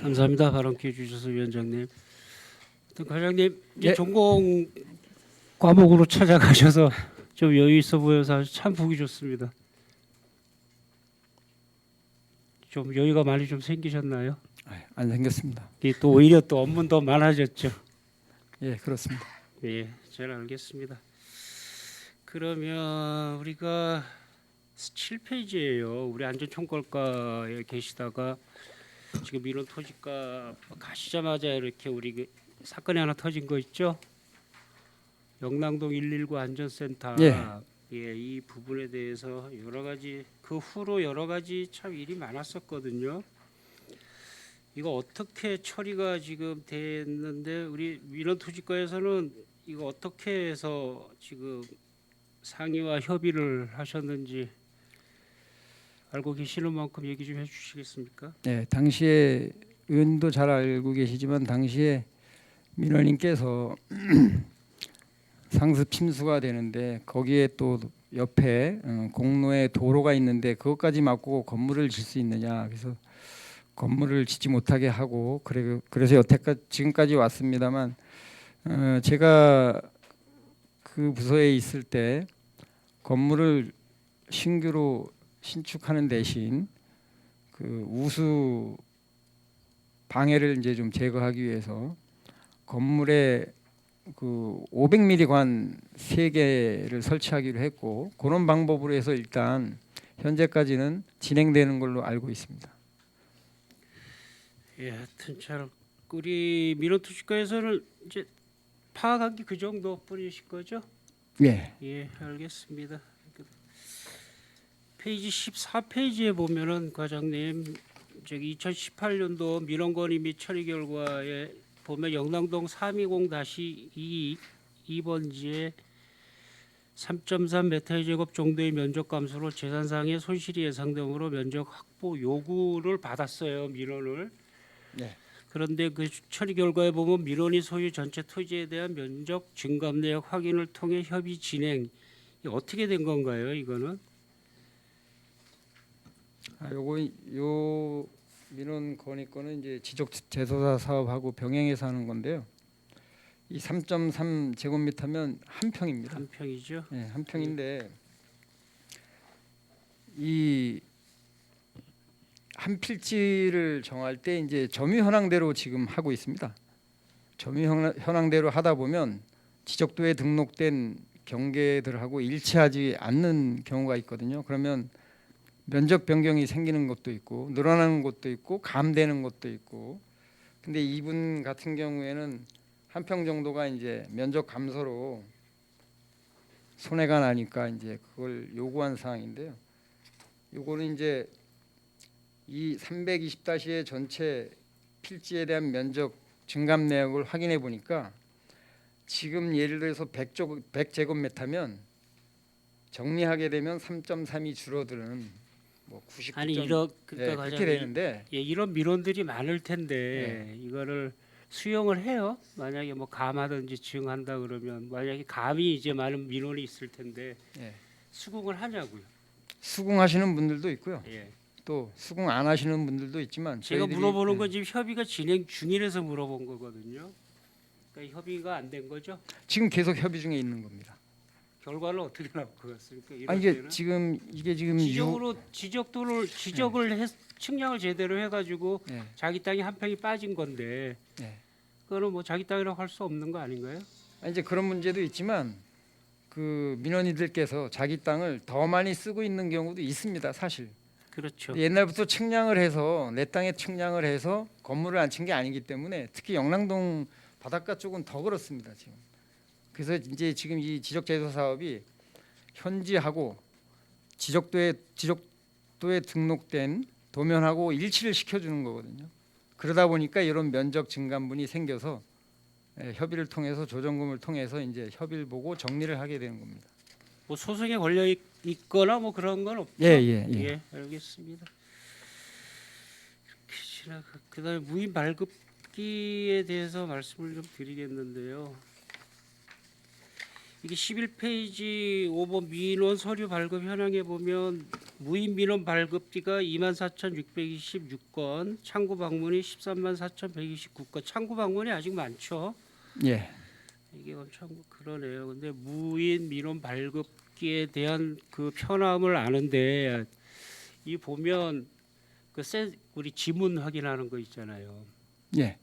감사합니다. 발언 기회 주셔서 위원장님. 과장님 이제 예. 전공 과목으로 찾아가셔서 좀 여유 있어 보여서 아주 참 보기 좋습니다. 좀 여유가 많이 좀 생기셨나요? 안 생겼습니다. 이게 또 오히려 또 업무는 더 많아졌죠. 예, 그렇습니다. 예, 잘 알겠습니다. 그러면 우리가 7페이지예요. 우리 안전총괄과에 계시다가 지금 민원 토지과 가시자마자 이렇게 우리 그 사건이 하나 터진 거 있죠? 영랑동 119 안전센터. 예. 예, 이 부분에 대해서 여러 가지 그 후로 여러 가지 참 일이 많았었거든요. 이거 어떻게 처리가 지금 됐는데 우리 민원토지과에서는 이거 어떻게 해서 지금 상의와 협의를 하셨는지 알고 계시는 만큼 얘기 좀 해주시겠습니까? 네, 당시에 의원도 잘 알고 계시지만 당시에 민원인께서 상습 침수가 되는데 거기에 또 옆에 공로에 도로가 있는데 그것까지 막고 건물을 질 수 있느냐, 그래서 건물을 짓지 못하게 하고 그래서 여태까지 지금까지 왔습니다만 제가 그 부서에 있을 때 건물을 신규로 신축하는 대신 그 우수 방해를 이제 좀 제거하기 위해서 건물에 그 500mm 관 3개를 설치하기로 했고 그런 방법으로 해서 일단 현재까지는 진행되는 걸로 알고 있습니다. 예, 하여튼 잘 우리 민원토지과에서는 이제 파악한 게 그 정도뿐이실 거죠? 예. 예, 알겠습니다. 페이지 14페이지에 보면은 과장님 저기 2018년도 민원 건의 및 처리 결과에 보면 영랑동 320-2 2번지에 3.3m 제곱 정도의 면적 감소로 재산상의 손실이 예상되므로 면적 확보 요구를 받았어요, 민원을. 네. 그런데 그 처리 결과에 보면 민원이 소유 전체 토지에 대한 면적 증감 내역 확인을 통해 협의 진행. 이게 어떻게 된 건가요, 이거는? 요 민원 건의권은 이제 지적 재소사 사업하고 병행해서 하는 건데요. 이 3.3 제곱미터면 한 평입니다. 한 평이죠. 예, 한 평인데 이 한 필지를 정할 때 이제 점유 현황대로 지금 하고 있습니다. 점유 현황대로 하다 보면 지적도에 등록된 경계들하고 일치하지 않는 경우가 있거든요. 그러면 면적 변경이 생기는 것도 있고 늘어나는 것도 있고 감되는 것도 있고. 근데 이분 같은 경우에는 한 평 정도가 이제 면적 감소로 손해가 나니까 이제 그걸 요구한 사항인데요. 요거는 이제 이 320-의 전체 필지에 대한 면적 증감 내역을 확인해 보니까 지금 예를 들어서 100제곱미터면 정리하게 되면 3.3이 줄어드는 뭐 99. 아니 이런 그러니까 예, 과장님, 그렇게 되는데 예, 이런 민원들이 많을 텐데 이거를 수용을 해요. 만약에 뭐 감하든지 증한다 그러면 만약에 감이 이제 많은 민원이 있을 텐데 예, 수긍을 하냐고요. 수긍하시는 분들도 있고요. 예. 또 수긍 안 하시는 분들도 있지만 제가 저희들이, 물어보는 건 지금 협의가 진행 중이라서 물어본 거거든요. 그러니까 협의가 안 된 거죠. 지금 계속 협의 중에 있는 겁니다. 결과는 어떻게 나올 것 같습니까? 이럴 아 이게 때는 지금 지적으로 지적을 측량을 제대로 해가지고 예, 자기 땅이 한 평이 빠진 건데 예. 그거는 뭐 자기 땅이라고 할 수 없는 거 아닌가요? 아, 이제 그런 문제도 있지만 그 민원인들께서 자기 땅을 더 많이 쓰고 있는 경우도 있습니다. 사실 그렇죠. 옛날부터 측량을 해서 내 땅에 측량을 해서 건물을 안 친 게 아니기 때문에 특히 영랑동 바닷가 쪽은 더 그렇습니다. 지금 그래서 이제 지금 이 지적 제소 사업이 현지하고 지적도에 등록된 도면하고 일치를 시켜주는 거거든요. 그러다 보니까 이런 면적 증감분이 생겨서 협의를 통해서 조정금을 통해서 이제 협의를 보고 정리를 하게 되는 겁니다. 뭐 소송에 걸려 있거나 뭐 그런 건 없죠. 예. 알겠습니다. 이렇게 지나가. 그다음에 무인 발급기에 대해서 말씀을 좀 드리겠는데요. 이게 11페이지 5번 민원 서류 발급 현황에 보면 무인 민원 발급기가 24,626건, 창구 방문이 134,129건. 창구 방문이 아직 많죠. 예. 이게 엄청 그러네요. 근데 무인 민원 발급기에 대한 그 편함을 아는데 이 보면 우리 지문 확인하는 거 있잖아요. 예.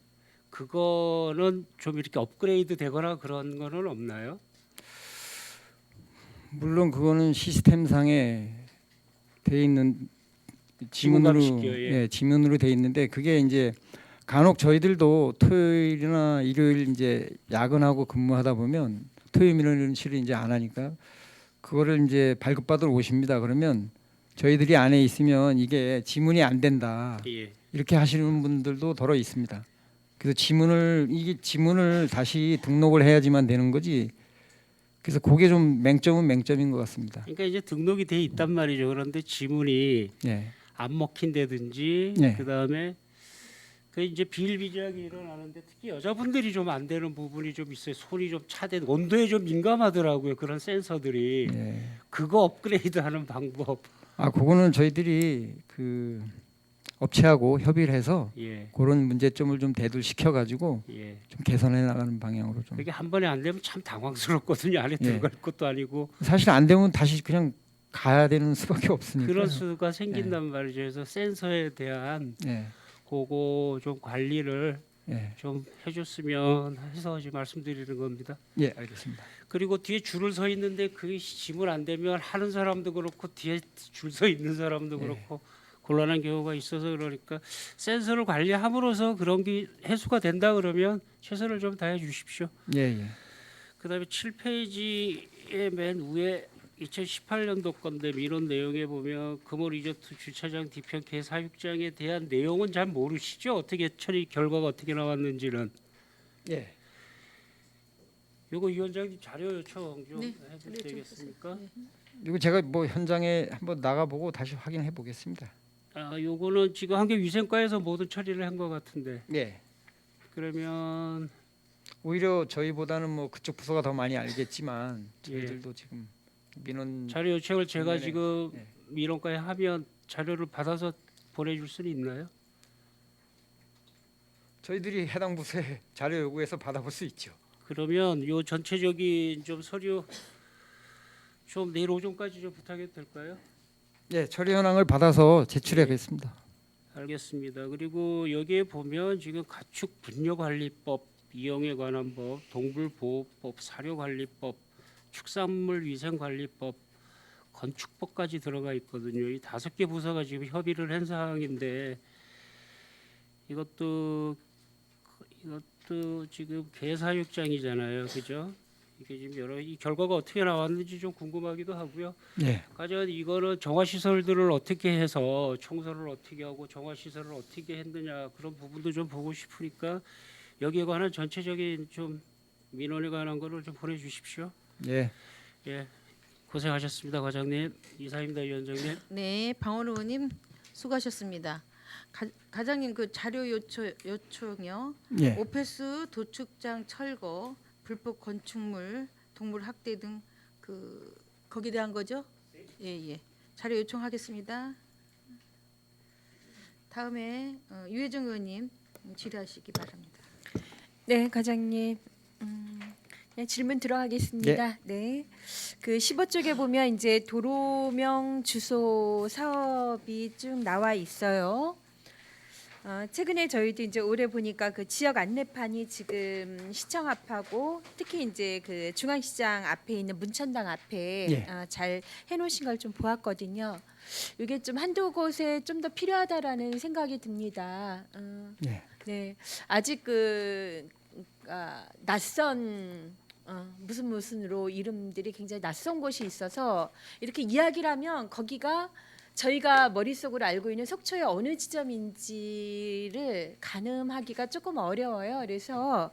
그거는 좀 이렇게 업그레이드 되거나 그런 거는 없나요? 물론 그거는 시스템상에 돼 있는 지문으로 지문감식이요, 예. 예, 지문으로 돼 있는데 그게 이제 간혹 저희들도 토요일이나 일요일 이제 야근하고 근무하다 보면 토요 민원실을 이제 안 하니까 그거를 이제 발급받으러 오십니다. 그러면 저희들이 안에 있으면 이게 지문이 안 된다. 예. 이렇게 하시는 분들도 더러 있습니다. 그래서 이게 지문을 다시 등록을 해야지만 되는 거지. 그래서 그게 좀 맹점은 맹점인 것 같습니다. 그러니까 이제 등록이 돼 있단 말이죠. 그런데 지문이 예, 안 먹힌다든지 예. 그다음에 그 이제 비일비재하게 일어나는데 특히 여자분들이 좀 안 되는 부분이 좀 있어요. 손이 좀 차대 온도에 좀 민감하더라고요. 그런 센서들이 예. 그거 업그레이드하는 방법. 아, 그거는 저희들이 그 업체하고 협의를 해서 예, 그런 문제점을 좀 대두시켜 가지고 예. 좀 개선해 나가는 방향으로 좀. 그게 한 번에 안 되면 참 당황스럽거든요. 안에 예. 들어갈 것도 아니고 사실 안 되면 다시 그냥 가야 되는 수밖에 없으니까. 그런 수가 생긴단 말이죠. 그래서 센서에 대한 예, 그거 좀 관리를 예, 좀 해줬으면 해서 지금 말씀드리는 겁니다. 예, 알겠습니다. 그리고 뒤에 줄을 서 있는데 그게 지문 안 되면 하는 사람도 그렇고 뒤에 줄 서 있는 사람도 예. 그렇고 곤란한 경우가 있어서 그러니까 센서를 관리함으로써 그런 게 해소가 된다 그러면 최선을 좀 다해 주십시오. 예, 예. 그다음에 7페이지의 맨 위에 2018년도 건데 민원 내용에 보면 금호 리조트 주차장 뒤편 개사육장에 대한 내용은 잘 모르시죠? 어떻게 처리 결과가 어떻게 나왔는지는. 예. 요거 위원장님 자료 요청 좀 네, 해도 자료 요청 되겠습니까? 이거 제가 뭐 현장에 한번 나가보고 다시 확인해 보겠습니다. 아, 요거는 지금 환경위생과에서 모든 처리를 한 것 같은데 예. 그러면 오히려 저희보다는 뭐 그쪽 부서가 더 많이 알겠지만 저희들도 지금 민원 자료 요청을 제가 네네. 지금 네. 민원과에 하면 자료를 받아서 보내줄 수는 있나요? 저희들이 해당 부서에 자료 요구해서 받아볼 수 있죠. 그러면 요 전체적인 좀 서류 좀 내일 오전까지 좀 부탁해도 될까요? 예, 처리 현황을 받아서 제출하겠습니다. 알겠습니다. 그리고 여기에 보면 지금 가축 분뇨관리법, 이용에 관한 법, 동물보호법, 사료관리법, 축산물위생관리법, 건축법까지 들어가 있거든요. 이 5개 부서가 지금 협의를 한 사항인데 이것도 지금 개사육장이잖아요, 그죠? 이게 지금 여러 이 결과가 어떻게 나왔는지 좀 궁금하기도 하고요. 예, 가장 이거는 정화시설들을 어떻게 해서 청소를 어떻게 하고 정화시설을 어떻게 했느냐 그런 부분도 좀 보고 싶으니까 여기에 관한 전체적인 좀 민원에 관한 거를 좀 보내주십시오. 예, 예, 고생하셨습니다, 과장님. 이사입니다, 위원장님. 네, 방원 의원님 수고하셨습니다. 과장님 그 자료 요청요. 예, 오페스 도축장 철거, 불법 건축물, 동물 학대 등 거기에 대한 거죠? 예, 예. 자료 요청하겠습니다. 다음에 유혜정 의원님 질의하시기 바랍니다. 네, 과장님. 네, 질문 들어가겠습니다. 네. 그 15쪽에 보면 이제 도로명 주소 사업이 쭉 나와 있어요. 최근에 저희도 이제 올해 보니까 그 지역 안내판이 지금 시청 앞하고 특히 이제 그 중앙시장 앞에 있는 문천당 앞에 예. 잘 해놓으신 걸 좀 보았거든요. 이게 좀 한두 곳에 좀 더 필요하다라는 생각이 듭니다. 예, 네, 아직 낯선 무슨으로 이름들이 굉장히 낯선 곳이 있어서 이렇게 이야기를 하면 거기가 저희가 머릿속으로 알고 있는 속초의 어느 지점인지를 가늠하기가 조금 어려워요. 그래서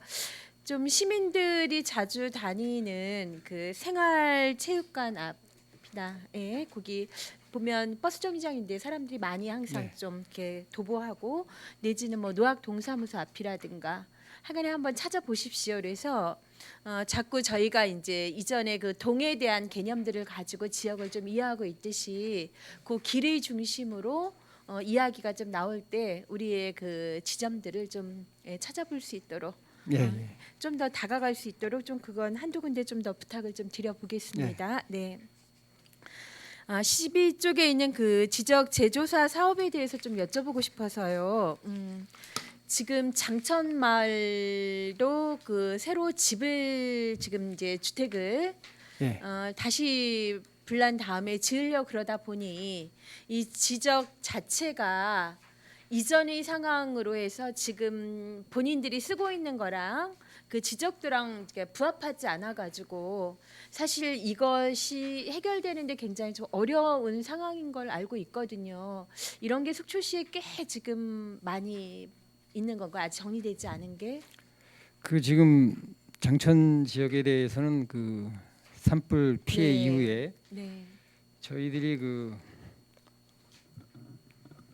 좀 시민들이 자주 다니는 그 생활체육관 앞이나 거기 보면 버스 정류장인데 사람들이 많이 항상 네. 좀 이렇게 도보하고 내지는 뭐 노학동사무소 앞이라든가 하간에 한번 찾아보십시오. 그래서 자꾸 저희가 이제 이전에 그 동에 대한 개념들을 가지고 지역을 좀 이해하고 있듯이 그 길의 중심으로 이야기가 좀 나올 때 우리의 그 지점들을 좀 찾아볼 수 있도록 예, 예. 좀 더 다가갈 수 있도록 좀 그건 한두 군데 좀 더 부탁을 좀 드려보겠습니다. 네. 12쪽에 있는 그 지적 제조사 사업에 대해서 좀 여쭤보고 싶어서요. 지금 장천마을도 그 새로 집을 지금 이제 주택을 예. 다시 분란 다음에 지으려 그러다 보니 이 지적 자체가 이전의 상황으로 해서 지금 본인들이 쓰고 있는 거랑 그 지적도랑 이렇게 부합하지 않아 가지고 사실 이것이 해결되는데 굉장히 좀 어려운 상황인 걸 알고 있거든요. 이런 게 속초시에 꽤 지금 많이 있는 건가 아직 정리되지 않은 게? 그 지금 장천 지역에 대해서는 그 산불 피해 네. 이후에 네, 저희들이 그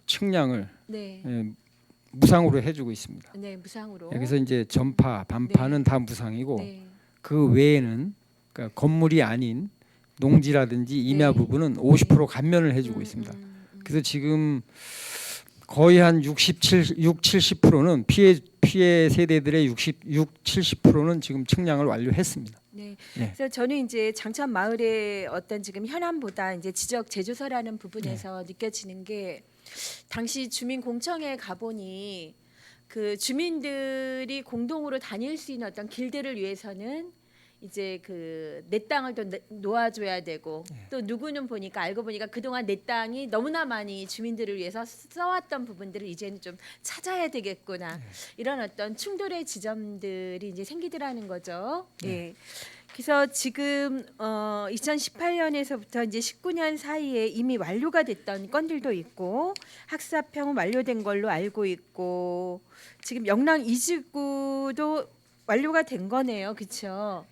측량을 네, 무상으로 해주고 있습니다. 네 무상으로. 여기서 이제 전파, 반파는 다 무상이고 네, 그 외에는 그러니까 건물이 아닌 농지라든지 임야 네. 부분은 50% 감면을 해주고 있습니다. 그래서 지금 거의 한 70%는 피해 세대들의 70%는 지금 측량을 완료했습니다. 네. 네. 그래서 저는 이제 장천 마을의 어떤 지금 현안보다 이제 지적 제조서라는 부분에서 느껴지는 게 당시 주민 공청회에 가보니 그 주민들이 공동으로 다닐 수 있는 어떤 길들을 위해서는 이제 그 내 땅을 또 놓아줘야 되고 또 누구는 보니까 알고 보니까 그동안 내 땅이 너무나 많이 주민들을 위해서 써왔던 부분들을 이제는 좀 찾아야 되겠구나 이런 어떤 충돌의 지점들이 이제 생기더라는 거죠. 예. 그래서 지금 2018년에서부터 이제 19년 사이에 이미 완료가 됐던 건들도 있고 학사평은 완료된 걸로 알고 있고 지금 영랑 이지구도 완료가 된 거네요, 그렇죠?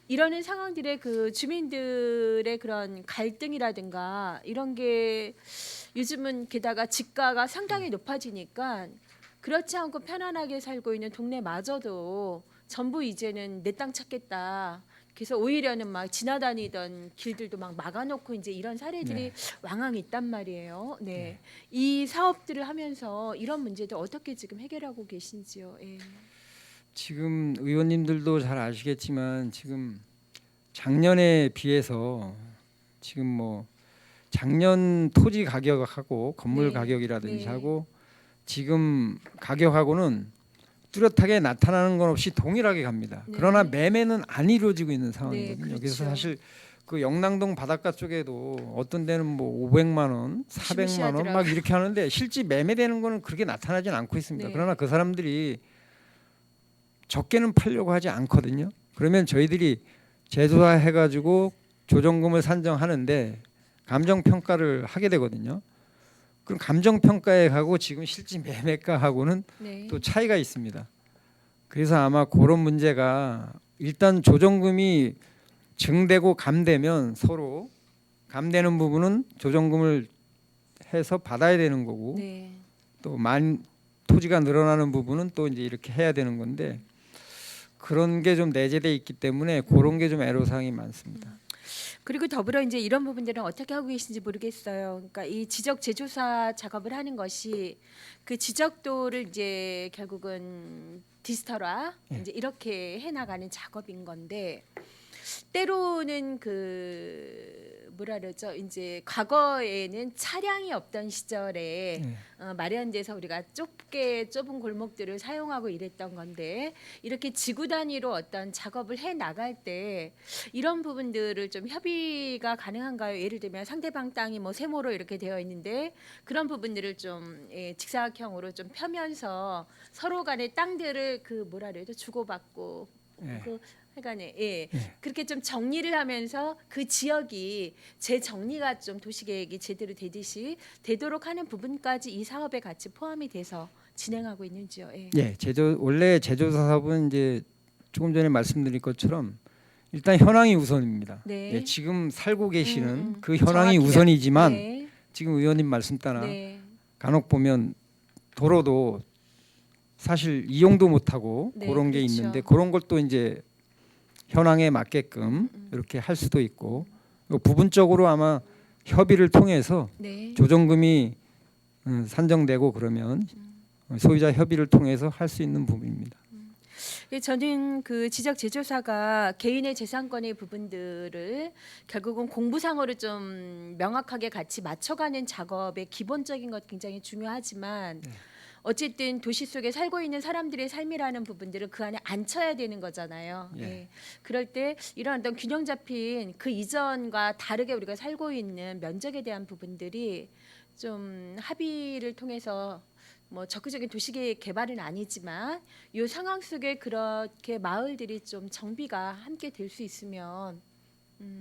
이러는 상황들의 그 주민들의 그런 갈등이라든가 이런 게 요즘은 게다가 집가가 상당히 높아지니까 그렇지 않고 편안하게 살고 있는 동네마저도 전부 이제는 내 땅 찾겠다. 그래서 오히려는 막 지나다니던 길들도 막 막아놓고 이제 이런 사례들이 왕왕 있단 말이에요. 네. 이 사업들을 하면서 이런 문제들 어떻게 지금 해결하고 계신지요? 예. 지금 의원님들도 잘 아시겠지만 지금 작년에 비해서 지금 뭐 작년 토지 가격하고 건물 네. 가격이라든지 네. 하고 지금 가격하고는 뚜렷하게 나타나는 건 없이 동일하게 갑니다. 네. 그러나 매매는 안 이루어지고 있는 상황이거든요. 그렇죠. 그래서 사실 그 영랑동 바닷가 쪽에도 어떤 데는 뭐 500만 원, 400만 원 막 이렇게 하는데 실제 매매되는 거는 그렇게 나타나진 않고 있습니다. 네. 그러나 그 사람들이 적게는 팔려고 하지 않거든요. 그러면 저희들이 재조사해 가지고 조정금을 산정하는데 감정 평가를 하게 되거든요. 그럼 감정 평가에 가고 지금 실제 매매가하고는 네. 또 차이가 있습니다. 그래서 아마 그런 문제가 일단 조정금이 증되고 감되면 서로 감되는 부분은 조정금을 해서 받아야 되는 거고 네. 또 토지가 늘어나는 부분은 또 이제 이렇게 해야 되는 건데 그런 게 좀 내재돼 있기 때문에 그런 게 좀 애로사항이 많습니다. 그리고 더불어 이제 이런 부분들은 어떻게 하고 계신지 모르겠어요. 그러니까 이 지적 제조사 작업을 하는 것이 그 지적도를 이제 결국은 디지털화 이제 이렇게 해 나가는 작업인 건데 때로는 그 뭐라 그러죠? 이제 과거에는 차량이 없던 시절에 마련돼서 우리가 좁은 골목들을 사용하고 이랬던 건데 이렇게 지구 단위로 어떤 작업을 해 나갈 때 이런 부분들을 좀 협의가 가능한가요? 예를 들면 상대방 땅이 뭐 세모로 이렇게 되어 있는데 그런 부분들을 좀 직사각형으로 좀 펴면서 서로 간의 땅들을 그 뭐라 그래도 주고받고 그 하여간에 그렇게 좀 정리를 하면서 그 지역이 재정리가 좀 도시계획이 제대로 되도록 하는 부분까지 이 사업에 같이 포함이 돼서 진행하고 있는지요? 예. 원래 제조사 사업은 이제 조금 전에 말씀드린 것처럼 일단 현황이 우선입니다. 네. 지금 살고 계시는 그 현황이 정확히요. 우선이지만 네. 지금 의원님 말씀 따라 네. 간혹 보면 도로도 사실 이용도 못하고 네, 그런 게 그렇죠. 있는데 그런 걸 또 이제 현황에 맞게끔 이렇게 할 수도 있고 부분적으로 아마 협의를 통해서 네. 조정금이 산정되고 그러면 소유자 협의를 통해서 할 수 있는 부분입니다. 저는 그 지적 제조사가 개인의 재산권의 부분들을 결국은 공부상으로 좀 명확하게 같이 맞춰가는 작업의 기본적인 것 굉장히 중요하지만 어쨌든 도시 속에 살고 있는 사람들의 삶이라는 부분들을 그 안에 앉혀야 되는 거잖아요. 예. 예. 그럴 때 이런 어떤 균형 잡힌 그 이전과 다르게 우리가 살고 있는 면적에 대한 부분들이 좀 합의를 통해서 뭐 적극적인 도시계획 개발은 아니지만 이 상황 속에 그렇게 마을들이 좀 정비가 함께 될 수 있으면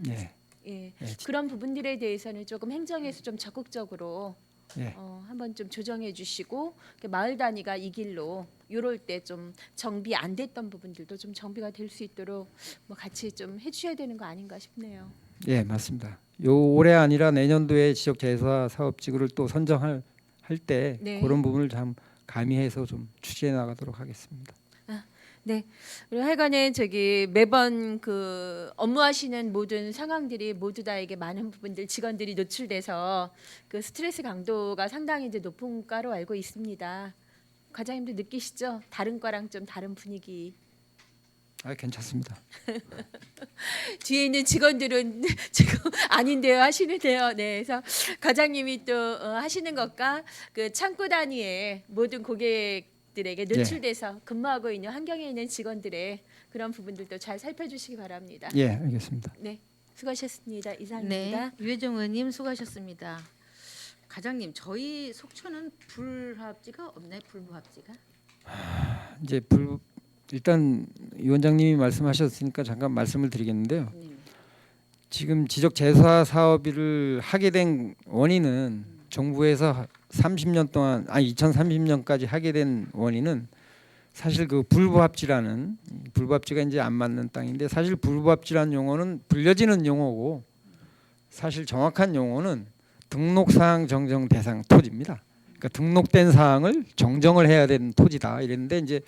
예. 예, 예. 그런 부분들에 대해서는 조금 행정에서 좀 적극적으로 예. 한번 좀 조정해 주시고 마을 단위가 이 길로 요럴 때 좀 정비 안 됐던 부분들도 좀 정비가 될 수 있도록 뭐 같이 좀 해주셔야 되는 거 아닌가 싶네요. 예, 맞습니다. 요 올해 아니라 내년도에 지적 재사 사업지구를 또 선정할 때 네. 그런 부분을 좀 가미해서 좀 추진해 나가도록 하겠습니다. 네. 그리고 하여간에 저기 매번 그 업무하시는 모든 상황들이 모두 다에게 많은 부분들 직원들이 노출돼서 그 스트레스 강도가 상당히 이제 높은 과로 알고 있습니다. 과장님도 느끼시죠? 다른 과랑 좀 다른 분위기. 아, 괜찮습니다. 뒤에 있는 직원들은 지금 아닌데요 하시는데요. 네, 그래서 과장님이 또 하시는 것과 그 창구 단위의 모든 고객들에게 노출돼서 근무하고 있는 환경에 있는 직원들의 그런 부분들도 잘 살펴주시기 바랍니다. 예, 알겠습니다. 네, 수고하셨습니다. 네, 이상입니다. 유혜정 의원님 수고하셨습니다. 과장님, 저희 속초는 불합지가 없나요? 불부합지가? 이제 일단 위원장님이 말씀하셨으니까 잠깐 말씀을 드리겠는데요. 네. 지금 지적 재사 사업을 하게 된 원인은 정부에서 30년 동안 2030년까지 하게 된 원인은 사실 그 불부합지라는 불부합지가 이제 안 맞는 땅인데 사실 불부합지라는 용어는 불려지는 용어고 사실 정확한 용어는 등록사항 정정 대상 토지입니다. 그러니까 등록된 사항을 정정을 해야 되는 토지다 이랬는데 이제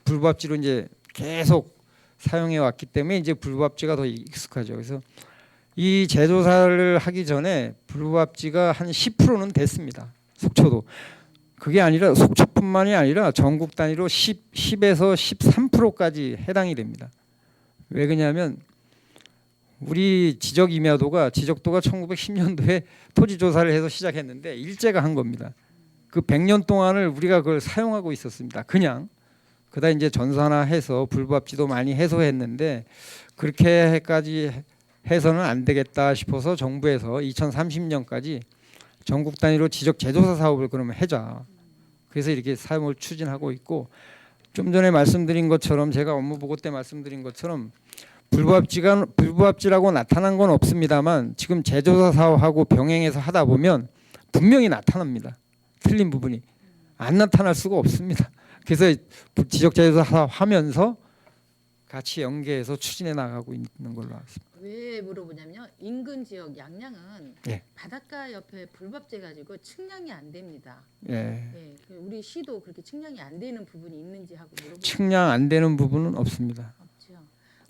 불부합지로 이제 계속 사용해 왔기 때문에 이제 불부합지가 더 익숙하죠. 그래서 이 재조사를 하기 전에 불부합지가 한 10%는 됐습니다. 속초도. 그게 아니라 속초뿐만이 아니라 전국 단위로 10에서 13%까지 해당이 됩니다. 왜 그러냐면 우리 지적도가 1910년도에 토지 조사를 해서 시작했는데 일제가 한 겁니다. 그 100년 동안을 우리가 그걸 사용하고 있었습니다. 그냥 그다 이제 전산화해서 불부합지도 많이 해소했는데 그렇게까지 해서는 안 되겠다 싶어서 정부에서 2030년까지 전국 단위로 지적 재조사 사업을 그러면 해자. 그래서 이렇게 사업을 추진하고 있고 좀 전에 말씀드린 것처럼 제가 업무 보고 때 말씀드린 것처럼 불부합지라고 나타난 건 없습니다만 지금 재조사 사업하고 병행해서 하다 보면 분명히 나타납니다. 틀린 부분이 안 나타날 수가 없습니다. 그래서 지적 재조사 사업하면서 같이 연계해서 추진해 나가고 있는 걸로 알았습니다. 왜 물어보냐면요. 인근 지역 양양은 예. 바닷가 옆에 불법제 가지고 측량이 안 됩니다. 예. 예, 우리 시도 그렇게 측량이 안 되는 부분이 있는지 하고 물어보고 측량 안 되는 부분은 없습니다. 없죠.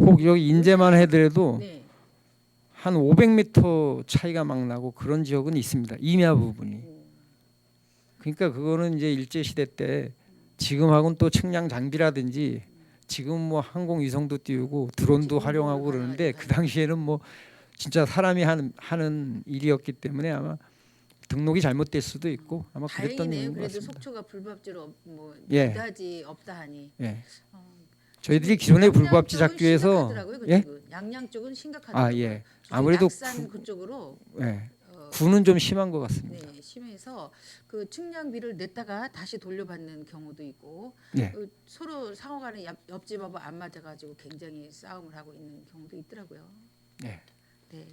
혹 여기 인제만 해더라도 네. 한 500m 차이가 막 나고 그런 지역은 있습니다. 임야 부분이. 그러니까 그거는 이제 일제 시대 때 지금하고는 또 측량 장비라든지 지금 뭐 항공 위성도 띄우고 드론도 활용하고 그러는데 그 당시에는 뭐 진짜 사람이 하는 일이었기 때문에 아마 등록이 잘못될 수도 있고 아마 그랬던 다행이네요. 일인 것 그래도 같습니다. 속초가 불법제로 뭐 예. 그다지 없다 하니. 예. 저희들이 기존의 불법지 잡기에서 예? 양양 쪽은 심각하더라고요. 예. 아무래도 낙산 그쪽으로 예. 구는 좀 심한 것 같습니다. 네, 심해서 그 측량비를 냈다가 다시 돌려받는 경우도 있고 예. 서로 상호간에 옆집하고 안 맞아가지고 굉장히 싸움을 하고 있는 경우도 있더라고요. 예. 네.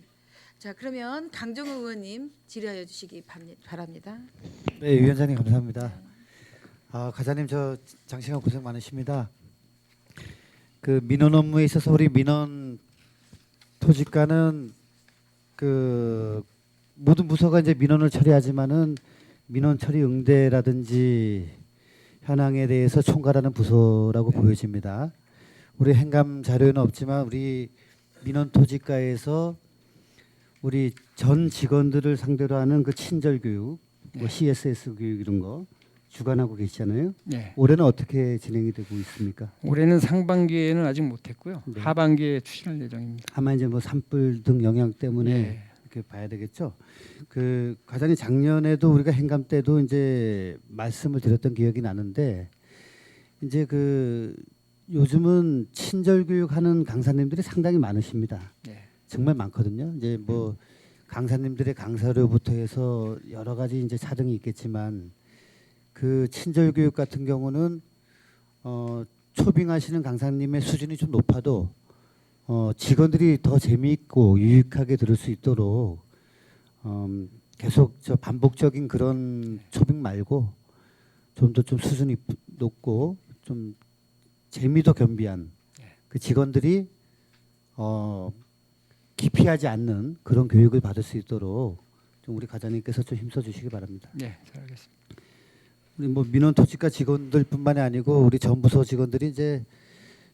자 그러면 강정호 의원님 질의하여 주시기 바랍니다. 네, 위원장님 감사합니다. 과장님 저 장시간 고생 많으십니다. 그 민원 업무에 있어서 우리 민원 토지과는 그 모든 부서가 이제 민원을 처리하지만은 민원 처리 응대라든지 현황에 대해서 총괄하는 부서라고 보여집니다. 우리 행감 자료에는 없지만 우리 민원 토지과에서 우리 전 직원들을 상대로 하는 그 친절 교육, 뭐 CSS 교육 이런 거 주관하고 계시잖아요. 네. 올해는 어떻게 진행이 되고 있습니까? 올해는 상반기에는 아직 못했고요. 네. 하반기에 추진할 예정입니다. 아마 이제 뭐 산불 등 영향 때문에 네. 이렇게 봐야 되겠죠. 그 과장님 작년에도 우리가 행감 때도 이제 말씀을 드렸던 기억이 나는데 이제 그 요즘은 친절 교육하는 강사님들이 상당히 많으십니다. 네. 정말 많거든요. 이제 뭐 강사님들의 강사료부터 해서 여러 가지 이제 차등이 있겠지만 그 친절 교육 같은 경우는 초빙하시는 강사님의 수준이 좀 높아도 직원들이 더 재미있고 유익하게 들을 수 있도록 계속 저 반복적인 그런 초빙 말고 좀 더 좀 수준이 높고 좀 재미도 겸비한 그 직원들이 기피하지 않는 그런 교육을 받을 수 있도록 좀 우리 과장님께서 좀 힘써 주시기 바랍니다. 네, 잘하겠습니다. 우리 뭐 민원토지과 직원들뿐만이 아니고 우리 전부서 직원들이 이제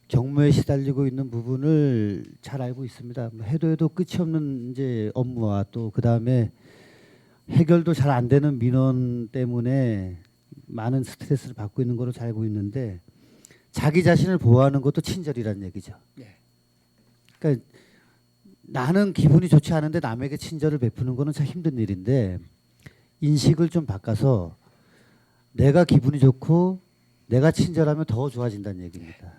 경무에 시달리고 있는 부분을 잘 알고 있습니다. 뭐 해도 끝이 없는 이제 업무와 또 그 다음에 해결도 잘 안 되는 민원 때문에 많은 스트레스를 받고 있는 걸로 잘 알고 있는데 자기 자신을 보호하는 것도 친절이라는 얘기죠. 네. 그러니까 나는 기분이 좋지 않은데 남에게 친절을 베푸는 거는 참 힘든 일인데 인식을 좀 바꿔서 내가 기분이 좋고 내가 친절하면 더 좋아진다는 얘기입니다.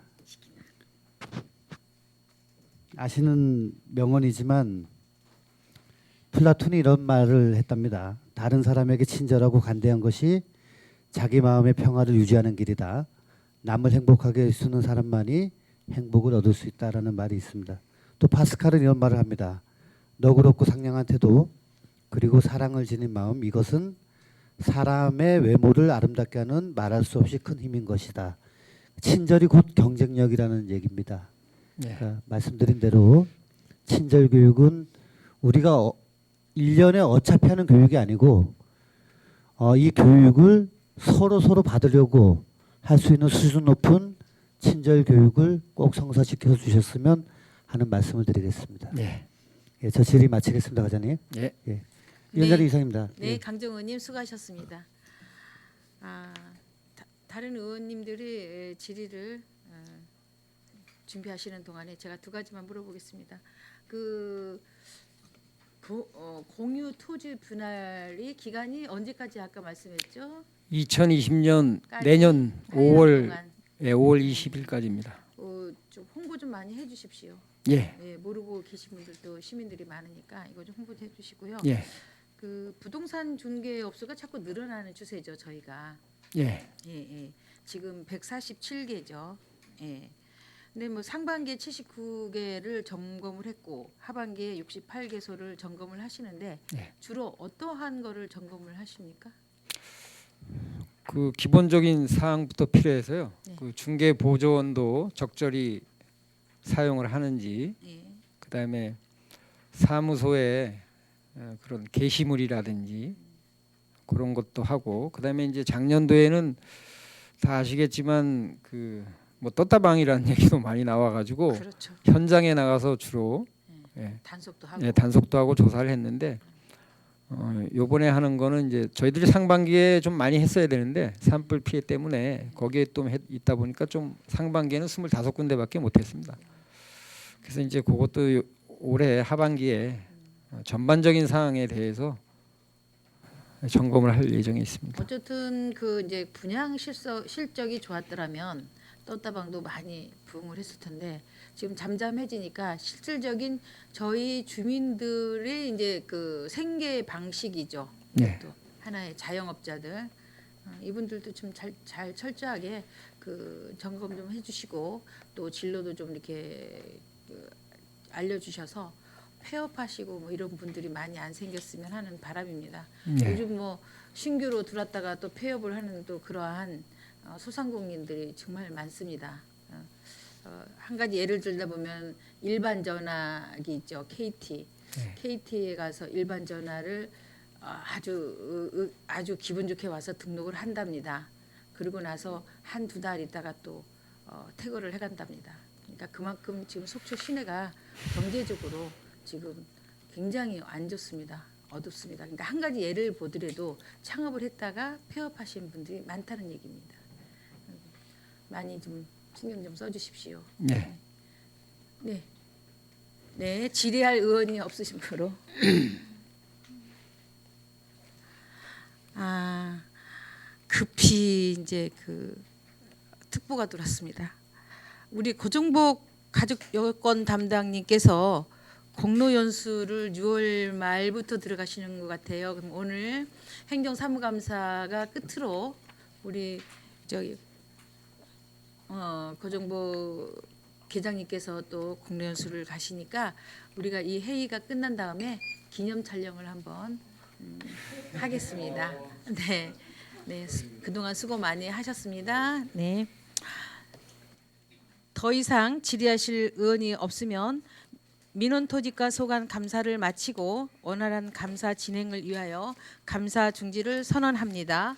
아시는 명언이지만 플라톤이 이런 말을 했답니다. 다른 사람에게 친절하고 관대한 것이 자기 마음의 평화를 유지하는 길이다. 남을 행복하게 해주는 사람만이 행복을 얻을 수 있다라는 말이 있습니다. 또 파스칼은 이런 말을 합니다. 너그럽고 상냥한 태도 그리고 사랑을 지닌 마음 이것은 사람의 외모를 아름답게 하는 말할 수 없이 큰 힘인 것이다. 친절이 곧 경쟁력이라는 얘기입니다. 네. 그러니까 말씀드린 대로 친절 교육은 우리가 1년에 어차피 하는 교육이 아니고 이 교육을 서로 받으려고 할 수 있는 수준 높은 친절 교육을 꼭 성사시켜 주셨으면 하는 말씀을 드리겠습니다. 네. 예, 저 질의 마치겠습니다, 과장님. 네. 예. 위원장님 네. 이상입니다. 네, 예. 강정호님 수고하셨습니다. 다른 의원님들이 질의를 준비하시는 동안에 제가 두 가지만 물어보겠습니다. 공유 토지 분할이 기간이 언제까지 아까 말씀했죠? 2020년 내년 5월 동안, 5월 20일까지입니다. 좀 홍보 좀 많이 해주십시오. 예. 예, 모르고 계신 분들도 시민들이 많으니까 이거 좀 홍보 좀 해주시고요. 예. 그 부동산 중개업소가 자꾸 늘어나는 추세죠, 저희가. 예. 예. 지금 147개죠. 예. 근데 뭐 상반기에 79개를 점검을 했고 하반기에 68개소를 점검을 하시는데 예. 주로 어떠한 거를 점검을 하십니까? 그 기본적인 사항부터 필요해서요. 네. 그 중개 보조원도 적절히 사용을 하는지, 예. 그다음에 사무소에 그런 게시물이라든지 그런 것도 하고, 그다음에 이제 작년도에는 다 아시겠지만 그 뭐 떴다방이라는 얘기도 많이 나와가지고 그렇죠. 현장에 나가서 주로 단속도 하고. 예, 단속도 하고 조사를 했는데 요번에 하는 거는 이제 저희들이 상반기에 좀 많이 했어야 되는데 산불 피해 때문에 거기에 또 있다 보니까 좀 상반기에는 25군데밖에 못 했습니다. 그래서 이제 그것도 올해 하반기에 전반적인 사항에 대해서 점검을 할 예정에 있습니다. 어쨌든 그 이제 분양 실적이 좋았더라면 떴다방도 많이 부응을 했을 텐데 지금 잠잠해지니까 실질적인 저희 주민들의 이제 그 생계 방식이죠. 네. 또 하나의 자영업자들 이분들도 좀 잘 철저하게 그 점검 좀 해주시고 또 진로도 좀 이렇게 알려주셔서 폐업하시고 뭐 이런 분들이 많이 안 생겼으면 하는 바람입니다. 네. 요즘 뭐 신규로 들어왔다가 또 폐업을 하는 또 그러한 소상공인들이 정말 많습니다. 한 가지 예를 들다 보면 일반 전화기 있죠, KT. 네. KT에 가서 일반 전화를 아주 기분 좋게 와서 등록을 한답니다. 그리고 나서 한두 달 있다가 또 퇴거를 해간답니다. 그러니까 그만큼 지금 속초 시내가 경제적으로 지금 굉장히 안 좋습니다. 어둡습니다. 그러니까 한 가지 예를 보더라도 창업을 했다가 폐업하신 분들이 많다는 얘기입니다. 많이 좀 신경 좀 써주십시오. 네. 네, 네, 질의할 의원이 없으신 거로. 급히 이제 그 특보가 들어왔습니다. 우리 고정복 가족 여권 담당님께서 공로 연수를 6월 말부터 들어가시는 것 같아요. 그럼 오늘 행정사무감사가 끝으로 우리 저기 고정복 계장님께서 또 공로 연수를 가시니까 우리가 이 회의가 끝난 다음에 기념 촬영을 한번 하겠습니다. 네, 네, 그동안 수고 많이 하셨습니다. 네. 더 이상 질의하실 의원이 없으면 민원토지과 소관 감사를 마치고 원활한 감사 진행을 위하여 감사 중지를 선언합니다.